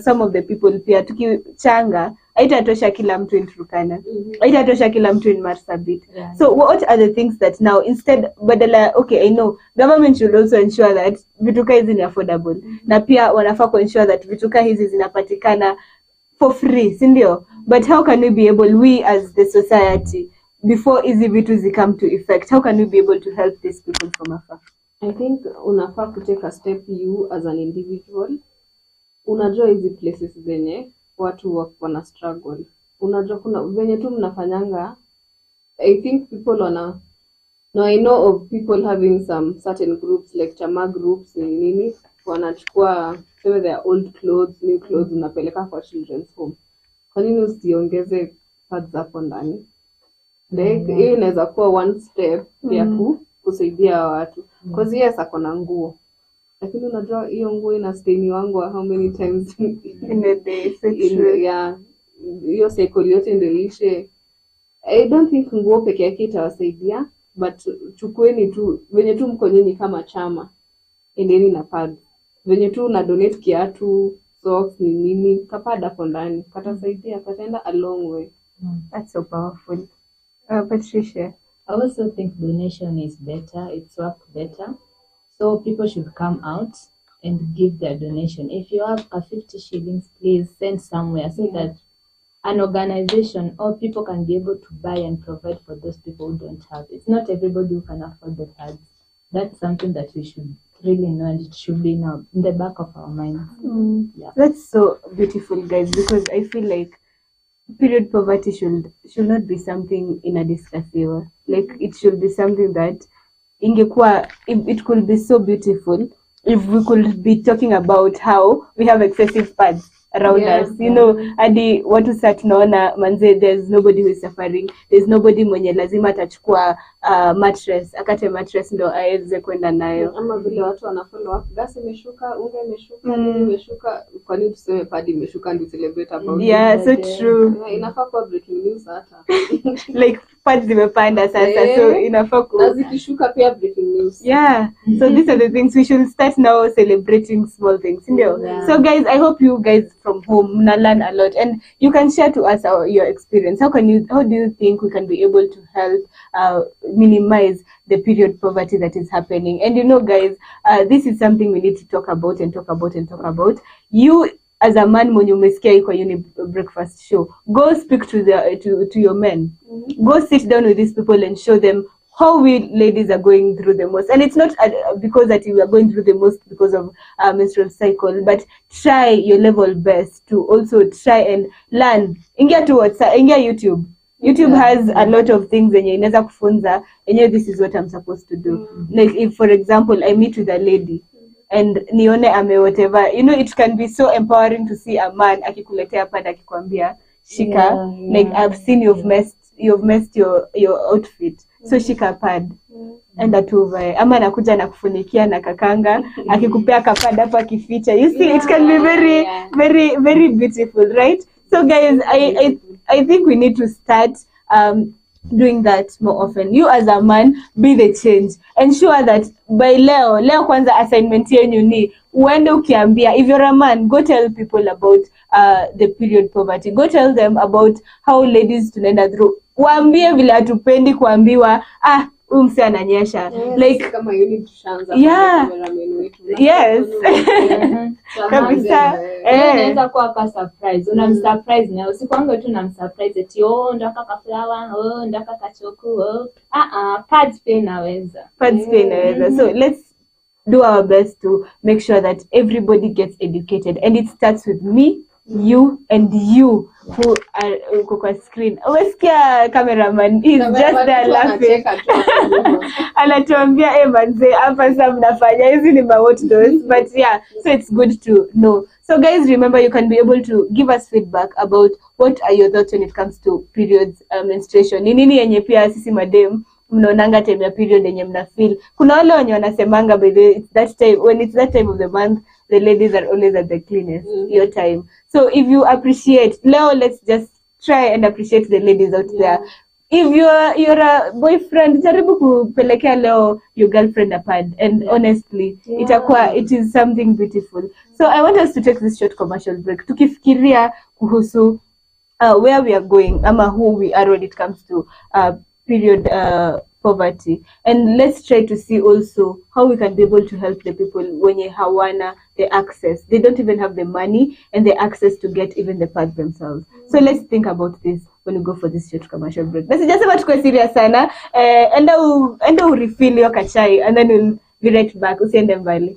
some of the people pia tukichanga haitatosha kila mtu in Turkana, haitatosha kila mtu in Marsabit. So what are the things that now instead badala, okay, I know government should also ensure that vituka hizi ni affordable, na pia wanafaa ensure that vituka hizi zinapatikana for free, sindio? But how can we be able, we as the society, before hizi vitu come to effect, how can we be able to help these people from afar? I think unafaa to take a step, you as an individual. Unajua hizi places zenye watu wana struggle. Unajua kuna venye tu mnafanyanga. I think people Now I know of people having some certain groups like chama groups nini. wanachukua tuseme their old clothes, new clothes, unapeleka kwa children's home. Kwa nini usiongeze pads hapo ndani? Like hiyo inaweza kuwa one step ya kusaidia watu. Because yes, ako na nguo, lakini unajua hiyo nguo ina stain wangu how many times in a day. So true. Yeah, hiyo cycle yote ndio ishe. I don't think nguo peke yake itawasaidia, but chukueni tu venye tu mko nyinyi kama chama, endeni na pads. Venye tu una donate kiatu, socks, nini, kapada hapo ndani, katasaidia, kataenda a long way. That's so powerful. Patricia. I also think donation is better. It's worked better. So people should come out and give their donation. If you have a 50 shillings, please send somewhere so that an organization or people can be able to buy and provide for those people who don't have. It's not everybody who can afford the pads. That's something that we should really know, and it should be in the back of our minds. Yeah. That's so beautiful, guys, because I feel like period poverty should not be something in a discussive. Like it should be something that it could be so beautiful if we could be talking about how we have excessive pads around us, you know, hadi watu sasa tunaona manze, there's nobody who is suffering, there's nobody mwenye lazima atachukua mattress, akate mattress ndo aweze kwenda nayo. Ama vile watu wanafollow up, gas imeshuka, unga imeshuka, nini imeshuka, kwa nini tuseme pad imeshuka ndio celebrate about it? Yeah, so true. Inafaa kwa breaking news hata. Like pads zimepanda sasa, so inafaa na zikishuka pia breaking news. Yeah. So these are the things we should start now celebrating small things, you know. Yeah. So guys, I hope you guys from home learn a lot, and you can share to us your experience. How do you think we can be able to help minimize the period poverty that is happening? And you know, guys, this is something we need to talk about and talk about and talk about. You as a man, when you umesikia kwa Younib breakfast show, go speak to your men. Go sit down with these people and show them how we ladies are going through the most. And it's not because that we are going through the most because of menstrual cycle, but try your level best to also try and learn. Ingia YouTube. YouTube has a lot of things and inaweza kufunza, and this is what I'm supposed to do. Like if, for example, I meet with a lady and nione ame whatever, you know, it can be so empowering to see a man akikuletea pad akikwambia shika, like I've seen you've messed your outfit, so shika pad enda tuvae, ama nakuja na kufunikia na kakanga akikupea kapad hapa kificha. You see, it can be very very very beautiful, right? So guys, I think we need to start doing that more often. You as a man, be the change. Ensure that by leo kwanza assignment yenyu ni uende ukiambia, if you're a man, go tell people about the period poverty. Go tell them about how ladies tunaenda through. Waambie vile hatupendi kuambiwa mse ananyesha. Like kama Younib tushaanza cameraman wetu. Yes. Kabisa. Inaweza kuwa ka surprise. Unamsurprise na usikwanga tu unamsurprise eti ndaka ka flower, ndaka ka choku. Pads pia inaweza. So let's do our best to make sure that everybody gets educated, and it starts with me, you, and you who are kwa screen. Umesikia cameraman, he's just there laughing. Anatuambia manze hapa sasa mnafanya hizi ni what those, but yeah, so it's good to know. So guys, remember, you can be able to give us feedback about what are your thoughts when it comes to periods, menstruation. Ni nini yenye pia sisi madem mnaonanga time ya period yenye mna feel. Kuna wale wenye wanasemanga by the it's that time, when it's that time of the month, the ladies are always at the cleanest, your time. So if you appreciate Leo, let's just try and appreciate the ladies out there. If you're a boyfriend, jaribu kupelekea leo your girlfriend a pad, and honestly it is something beautiful. So I want us to take this short commercial break tukifikiria kuhusu where we are going ama who we are when it comes to period poverty, and let's try to see also how we can be able to help the people wenye hawana the access. They don't even have the money and the access to get even the pads themselves. So let's think about this when we go for this short commercial break. Let's just about to serious sana. Enda refill your kachai, and then we'll be right back. Usiende mbali.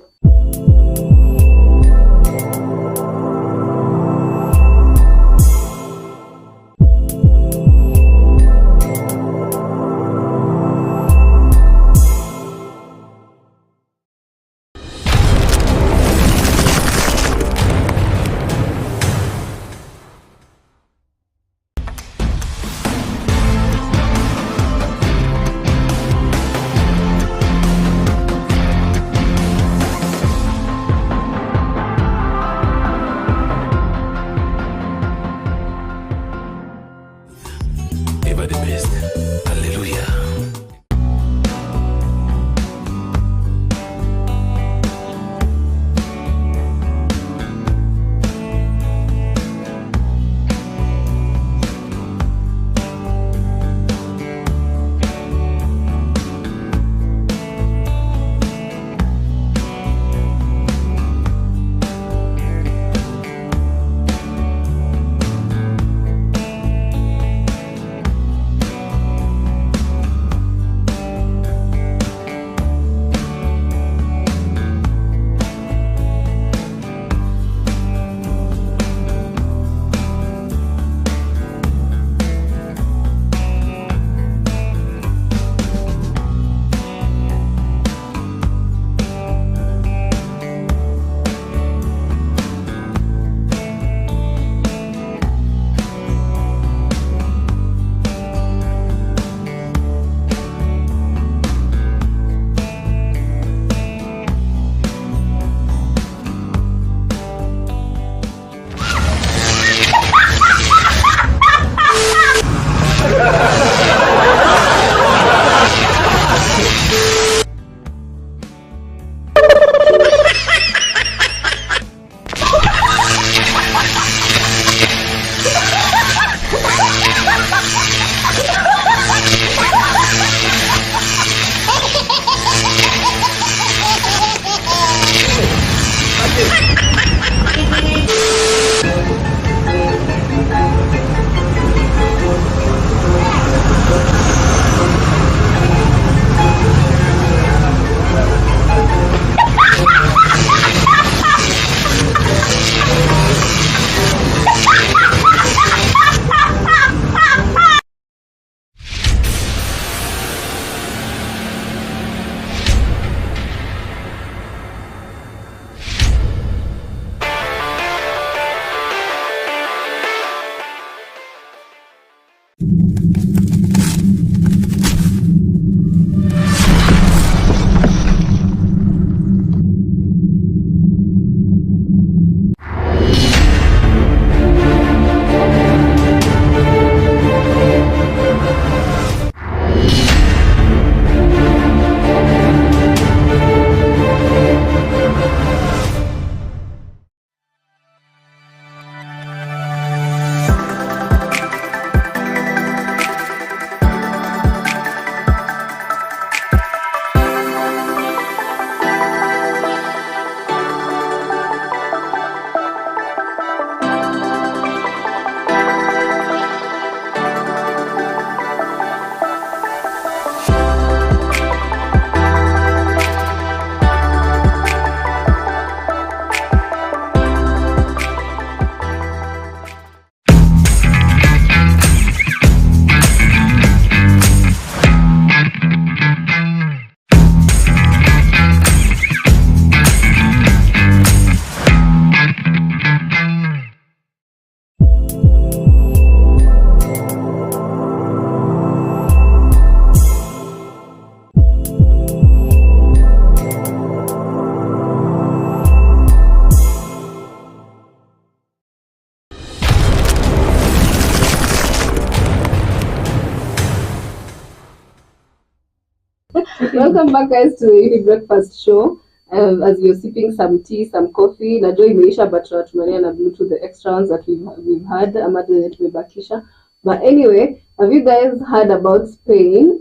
Welcome back, guys, to the Younib breakfast show. As we're sipping some tea, some coffee, najua imeisha but tunatumania na blue to the extra ones that we've had ama zenye tumebakisha. But anyway, have you guys heard about Spain?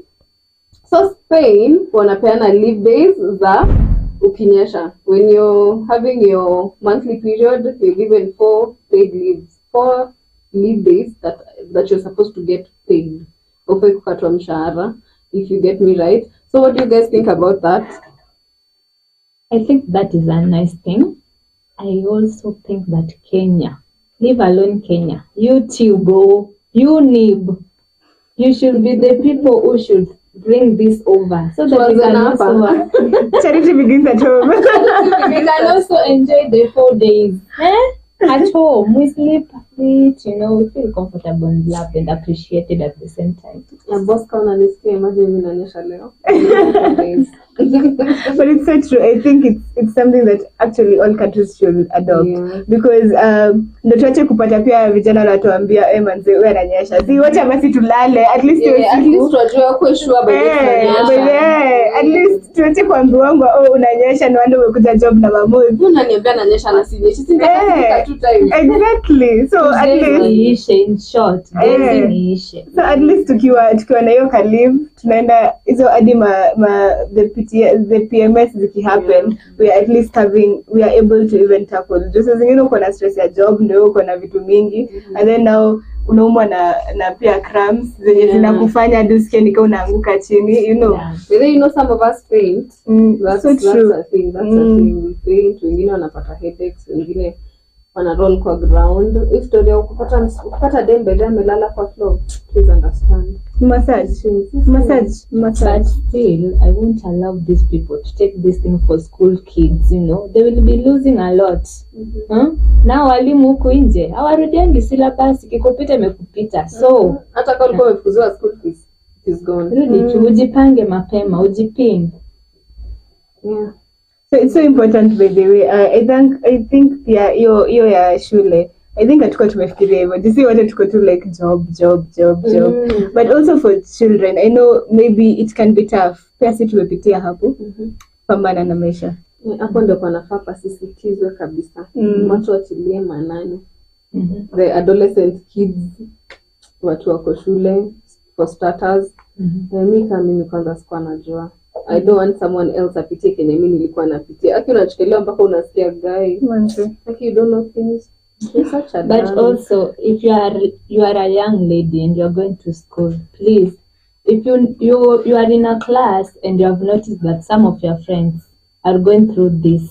So Spain wanapeana leave days za ukinyesha. When you're having your monthly period, you're given 4 paid leaves, 4 leave days that you're supposed to get paid. Ufai kukatwa mshahara, if you get me right. So what do you guys think about that? I think that is a nice thing. I also think that Kenya, leave alone Kenya, YouTube, Younib, you should be the people who should bring this over so that we can also charity begins at home. we can also enjoy the 4 days. At home, we sleep, eat, we feel comfortable and loved and appreciated at the same time. Boss kauna nisikia imagine mimi nanyesha leo. But it's so true. I think it's something that actually all countries should adopt, because ndo tuache kupata pia vijana wanatuambia manze wewe ananyesha. Si wacha basi tulale at least tunajua kwa sure by at least tuache kuambiwa unanyesha na ndio umekuja job na mamuzi. Unaniambia nanyesha na sinyeshi. Sindaka 2 times. Exactly. So at least in short, so at least tukiwa na hiyo leave tunaenda hizo hadi the PMS ziki happen, we are at least we are able to even tackle just zingine uko na stress ya job ndio uko na vitu mingi and then now unaumwa na pia cramps zenye zinakufanya hadi usikie nika unaanguka chini, some of us faint. That's a thing. We faint, wengine wanapata headaches, wengine wana roll kwa ground. Story ya ukipata dembe amelala kwa floor, please understand. Massage. But still, I won't allow these people to take this thing for school kids, They will be losing a lot. Na walimu huko nje, hawarudiangi syllabus, ikikupita imekupita. So, hata kama ulikuwa umefukuzwa school fees, it is gone. Rudi ujipange mapema, ujipinge. Yeah. So it's so important, by the way. I think hiyo ya shule, I think hatuko tumefikiria hivyo. Sisi wote tuko tu like job. But also for children, I know maybe it can be tough. Pia sisi tumepitia hapo. Pambana na maisha. Hapo ndio panafaa pasisitizwe kabisa. Watu watilie maanani. The adolescent kids, watu wako shule, for starters. Mimi kwanza sikuwa najua. I don't want someone else apitie kenye mimi nilikuwa napitia. Aki unachukelewa mpaka unasikia guy. Aki you don't know things. You're such a But dumb. also, if you are a young lady and you're going to school, please, if you are in a class and you have noticed that some of your friends are going through this,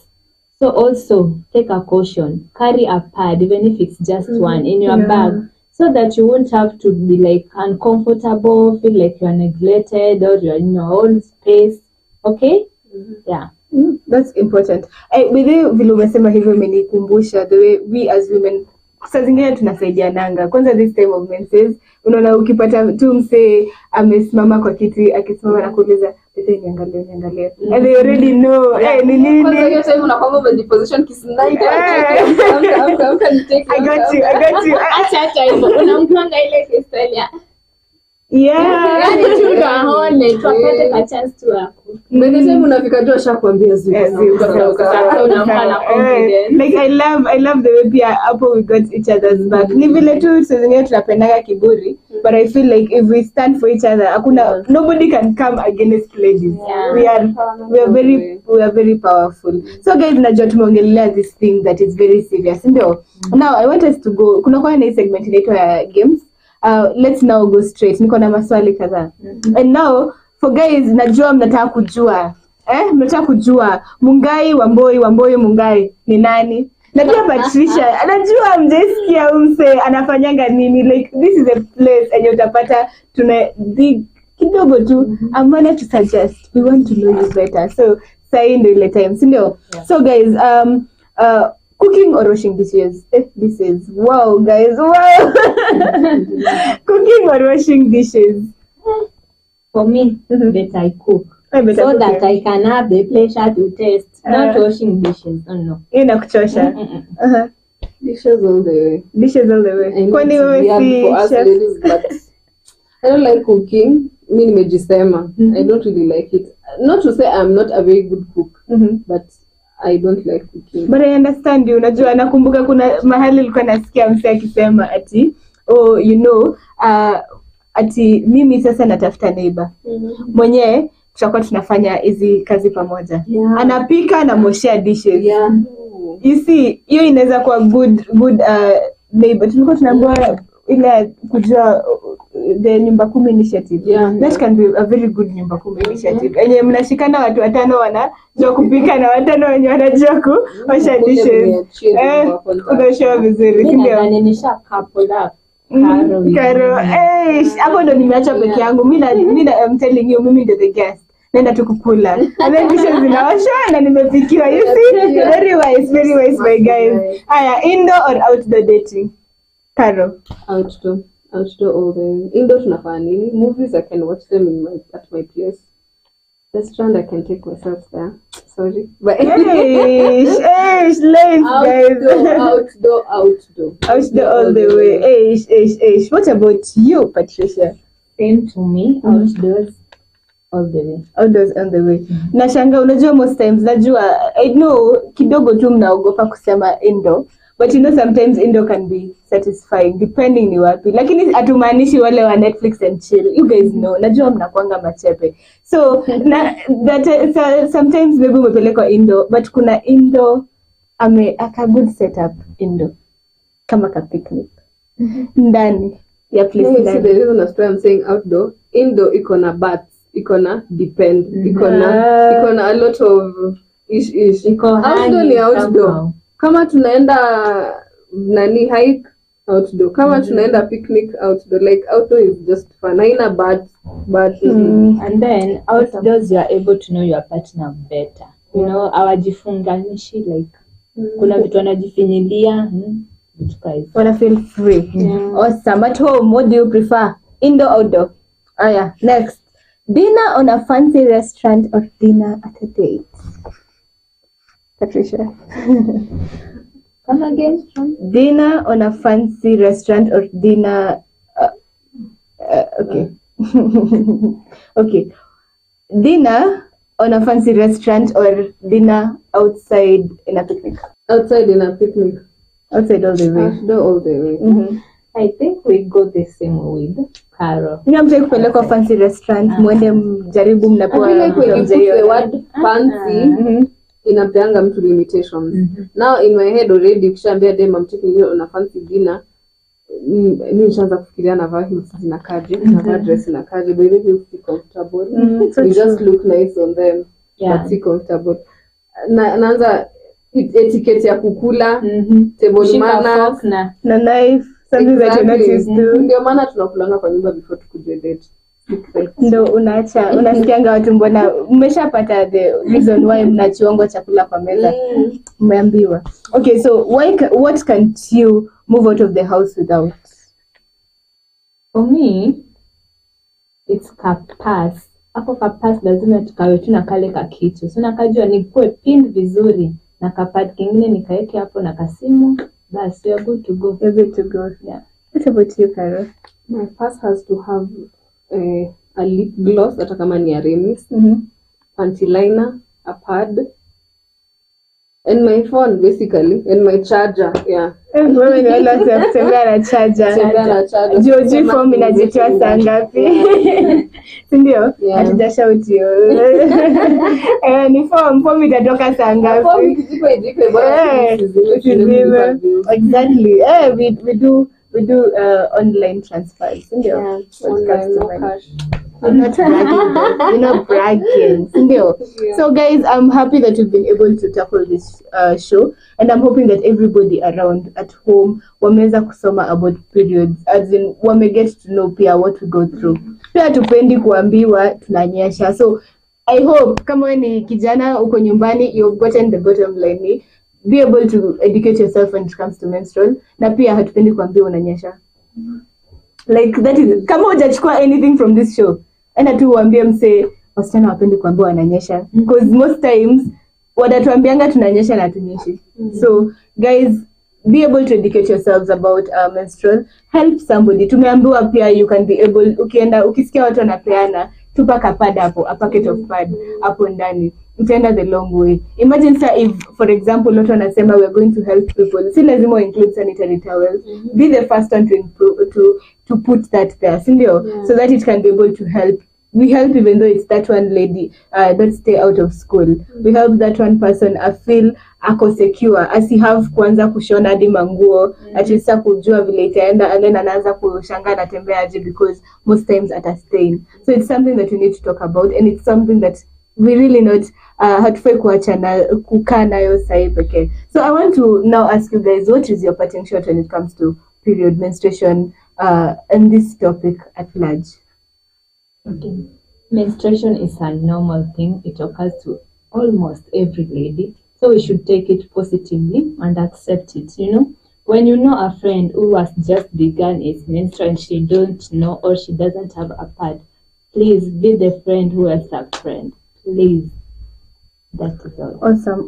so also take a caution. Carry a pad, even if it's just one, in your bag, so that you won't have to be like uncomfortable, feel like you're neglected or you're in your own space. Okay? Yeah. That's important. Vile umesema hivyo imenikumbusha the way we as women saa zingine tunasaidiananga. Kwanza this time of menses, unaona ukipata tu msee amesimama kwa kiti akisimama na kuuliza niangalie. And they already know ni nini. Kwanza hiyo time unakwamba umejiposition kisniper. Amka nitake. I got you. Acha hivyo. Unamkwanga ile historia. Yeah. Yaani tunaone tupate ka chance tu hapo. Mbele sasa unafika tu ashakwambia Like I love the way pia hapo we got each other's back. Ni vile tu saa zingine tunapendaga kiburi, but I feel like if we stand for each other, nobody can come against ladies. Yeah. We are very powerful. So guys, najua tumeongelea this thing that is very serious. Ndio. Now I want us to go. Kuna kwa na segment inaitwa ya games. Let's now go straight. Niko na maswali kadhaa. And now for guys, najua mnataka kujua. Mnataka kujua Mungai Wamboi Mungai ni nani? Najua Patricia, anajua mjesikia umse anafanyanga nini. Like this is a place and utapata tuna dig kidogo tu. I'm going to suggest. We want to know you better. So say ndio ile time, si ndio? So guys, cooking or washing dishes? Dishes. Wow, guys. Wow. Cooking or washing dishes? For me, better I cook. So that I can have the pleasure to taste. Not washing dishes. Oh no. Inakuchosha. dishes all the way. Kwani wewe si for us chef? ladies, but I don't like cooking. Mimi nimejisema. I don't really like it. Not to say I'm not a very good cook, but I don't like cooking. But I understand you. Unajua nakumbuka kuna mahali nilikuwa nasikia msee akisema ati ati mimi sasa natafuta neighbor. Mwenye tutakuwa tunafanya hizi kazi pamoja. Anapika na moshea dishes. You see, hiyo inaweza kuwa good neighbor. Tulikuwa tunaambiwa ile kujua the nyumba 10 initiative. That can be a very good nyumba 10 initiative. Enye mnashikana watu 5 wanajua kupika na 5 wenye wanajua kuosha dishes. Unashow vizuri, ndio. Mimi nisha couple up. Karo, hapo ndo nimeacha peke yangu. Mimi I'm telling you, mimi ndo the guest. Nenda tu kukula. And then dishes zinaoshwa na nimepikiwa. You see? Very wise my guys. Aya, indoor or outdoor dating? Karo. Outdoor all the way. Indoor tunafanya nini? Movies I can watch them at my place. Restaurant I can take myself there. Sorry. But Ladies, guys. Outdoor all the way. What about you, Patricia? Same to me. Outdoors all the way. Nashanga, unajua most times, I know kidogo tu mnaogopa kusema indoor, but sometimes indoor can be satisfying depending ni wapi. Lakini hatumaanishi wale wa Netflix and chill. You guys know, najua mnakuanga machepe. So, sometimes maybe umepelekwa indoor, but kuna indoor aka good setup indoor. Kama ka picnic. Ndani ya place. No, see, the reason I'm saying outdoor, indoor iko na baths, iko na depend, iko na a lot of ish. Outdoor ni outdoor. Kama tunaenda hike, outdoor. Kama tunaenda picnic, outdoor. Like outdoor is just fun. Haina bad. And then outdoors you are able to know your partner better. You know, hawajifunganishi like kuna vitu wanajifinyilia. Wanna feel free. Awesome. At home, what do you prefer? Indoor, outdoor? Next. Dinner on a fancy restaurant or dinner at a date? Patricia. Come again? Dinner on a fancy restaurant or dinner... okay. Okay. Dinner on a fancy restaurant or dinner outside in a picnic? Outside in a picnic. Outside all the way. Outdoor all the way. I think we go the same with Carol. Ni mtaki kupeleka fancy restaurant mwende mjaribu mnapewa. I feel like when you put the word fancy, inapeanga mtu limitations. Now in my head already ukishaambia dem I'm taking you on a fancy dinner, mimi nishaanza kufikiria navaa heels zinakaje, navaa dress inakaje, but if you feel comfortable, you just look nice on them, but si comfortable. Naanza etiquette ya kukula, table manners na knife, something that you're not used to. Ndio maana tunakulanga kwa nyumba before tukuje date. Ndo unasikianga watu mbona mmeshapata the reason why mnachiongo chakula kwa meza, mmeambiwa. Okay, so what can't you move out of the house without? For me, it's kapas. Hapo kapas lazima tukawe tu na kale kakitu. So nakajua nikuwe pin vizuri na kapad kingine nikaeke hapo na kasimu. Basi you're good to go. You're good to go. Yeah. What about you, Carol? My purse has to have a lip gloss, hata kama ni ya Remis, panty liner, a pad, and my phone basically, and my charger. Yeah. Wewe ni wala kutembea na charger. Joji form inajitoa saa ngapi? Sindio? Hatujashauti. Ni form itatoka saa ngapi? Exactly. We do online transfers. Yeah, online, no cash. I'm not bragging though. We're not bragging. Yeah. So guys, I'm happy that we've been able to tackle this show, and I'm hoping that everybody around at home wameweza kusoma about periods, as in wame get to know pia what we go through. Pia tupendi kuambiwa tunanyesha. So I hope kama ni kijana uko nyumbani, you've gotten the bottom line. Be able to educate yourself when it comes to menstrual. Na pia hatupendi kuambiwa unanyesha. Like that is, kama hujachukua anything from this show, enda tu uambie mse wasichana wapendi kuambiwa wananyesha, because most times wanatuambianga tunanyesha na tunyeshi. So guys, be able to educate yourselves about menstrual. Help somebody. Tumeambiwa pia you can be able, ukisikia watu wanapeana, tupa kapad hapo, a packet of pad hapo ndani, utaenda the long way. Imagine sir, if for example watu wanasema we're going to help people, si lazima include sanitary towels. Be the first one to put that there, so that it can be able to help. We help even though it's that one lady that stay out of school. We help that one person feel ako secure, asihave kuanza kushona hadi manguo, atisa kujua vile itaenda, and then anaanza kushanga anatembea aje because most times atastain. So it's something that we need to talk about, and it's something that we really not hatufai kukaa nayo sahi pekee. So I want to now ask you guys, what is your parting shot when it comes to period, menstruation, and this topic at large? Okay. Menstruation is a normal thing. It occurs to almost every lady. So we should take it positively and accept it, When you know a friend who has just begun its menstrual and she don't know or she doesn't have a pad, please be the friend who has a friend. Please. That is all.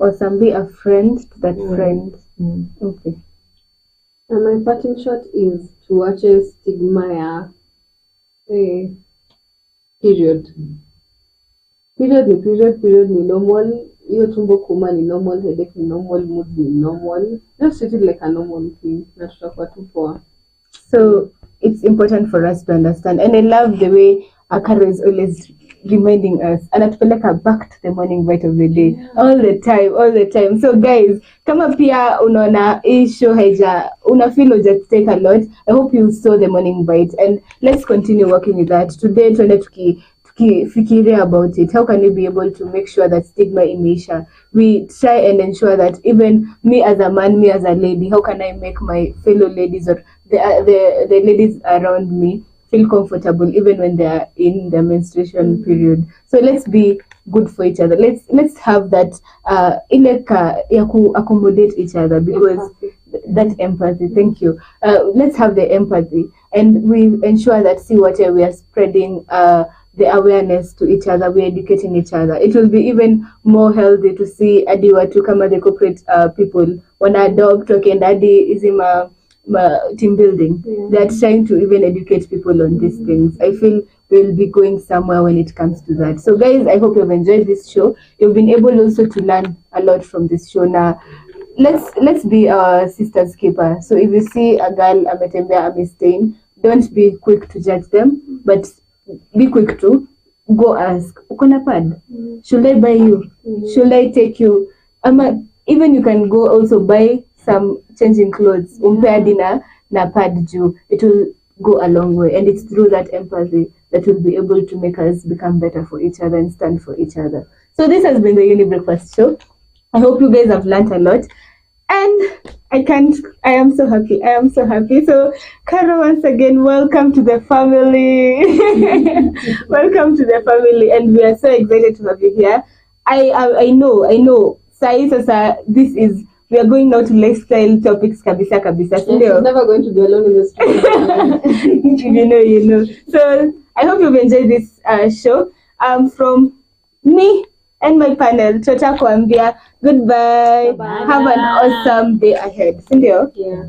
Awesome. Be a friend to that friend. Okay. And my parting shot is to watch a stigma ya period. Period ni normal. Hiyo tumbo kuma ni normal, headache ni normal, mood ni normal. Just treat it like a normal thing. Na tutakuwa tu poa. So it's important for us to understand, and I love the way Akaro is always reminding us, anatupeleka back to the morning bite of the day, all the time. So guys, kama pia unaona hii show una feel just take a lot, I hope you saw the morning bite, and let's continue working with that. Today tuende tukifikiria about it. How can we be able to make sure that stigma imeisha? We try and ensure that even me as a man, me as a lady, how can I make my fellow ladies or the ladies around me feel comfortable even when they are in the menstruation period? So let's be good for each other. Let's have that accommodate each other, because that empathy. Thank you. Let's have the empathy, and we ensure that we are spreading the awareness to each other, we're educating each other. It will be even more healthy to see adi watu kama the corporate people wana dog talking adi izima team building. They're trying to even educate people on these things. I feel we'll be going somewhere when it comes to that. So guys, I hope you've enjoyed this show. You've been able also to learn a lot from this show. Now let's be our sister's keeper. So if you see a girl ametembea amestain, don't be quick to judge them, but be quick to go ask, ukona pad? Should I buy you? Should I take you? Even you can go also buy some changing clothes. Umpea dinner na pad juu. It will go a long way, and it's through that empathy that will be able to make us become better for each other and stand for each other. So this has been the Younib Breakfast Show. I hope you guys have learned a lot. And I am so happy. So, Kara, once again, welcome to the family. Welcome to the family. And we are so excited to have you here. I know. We are going now to lifestyle topics kabisa. Yes, she's never going to be alone in the street. you know. So, I hope you've enjoyed this show. From me and my panel, Chota Kuambia, goodbye. Bye. Have an awesome day ahead. Sindio? Yeah.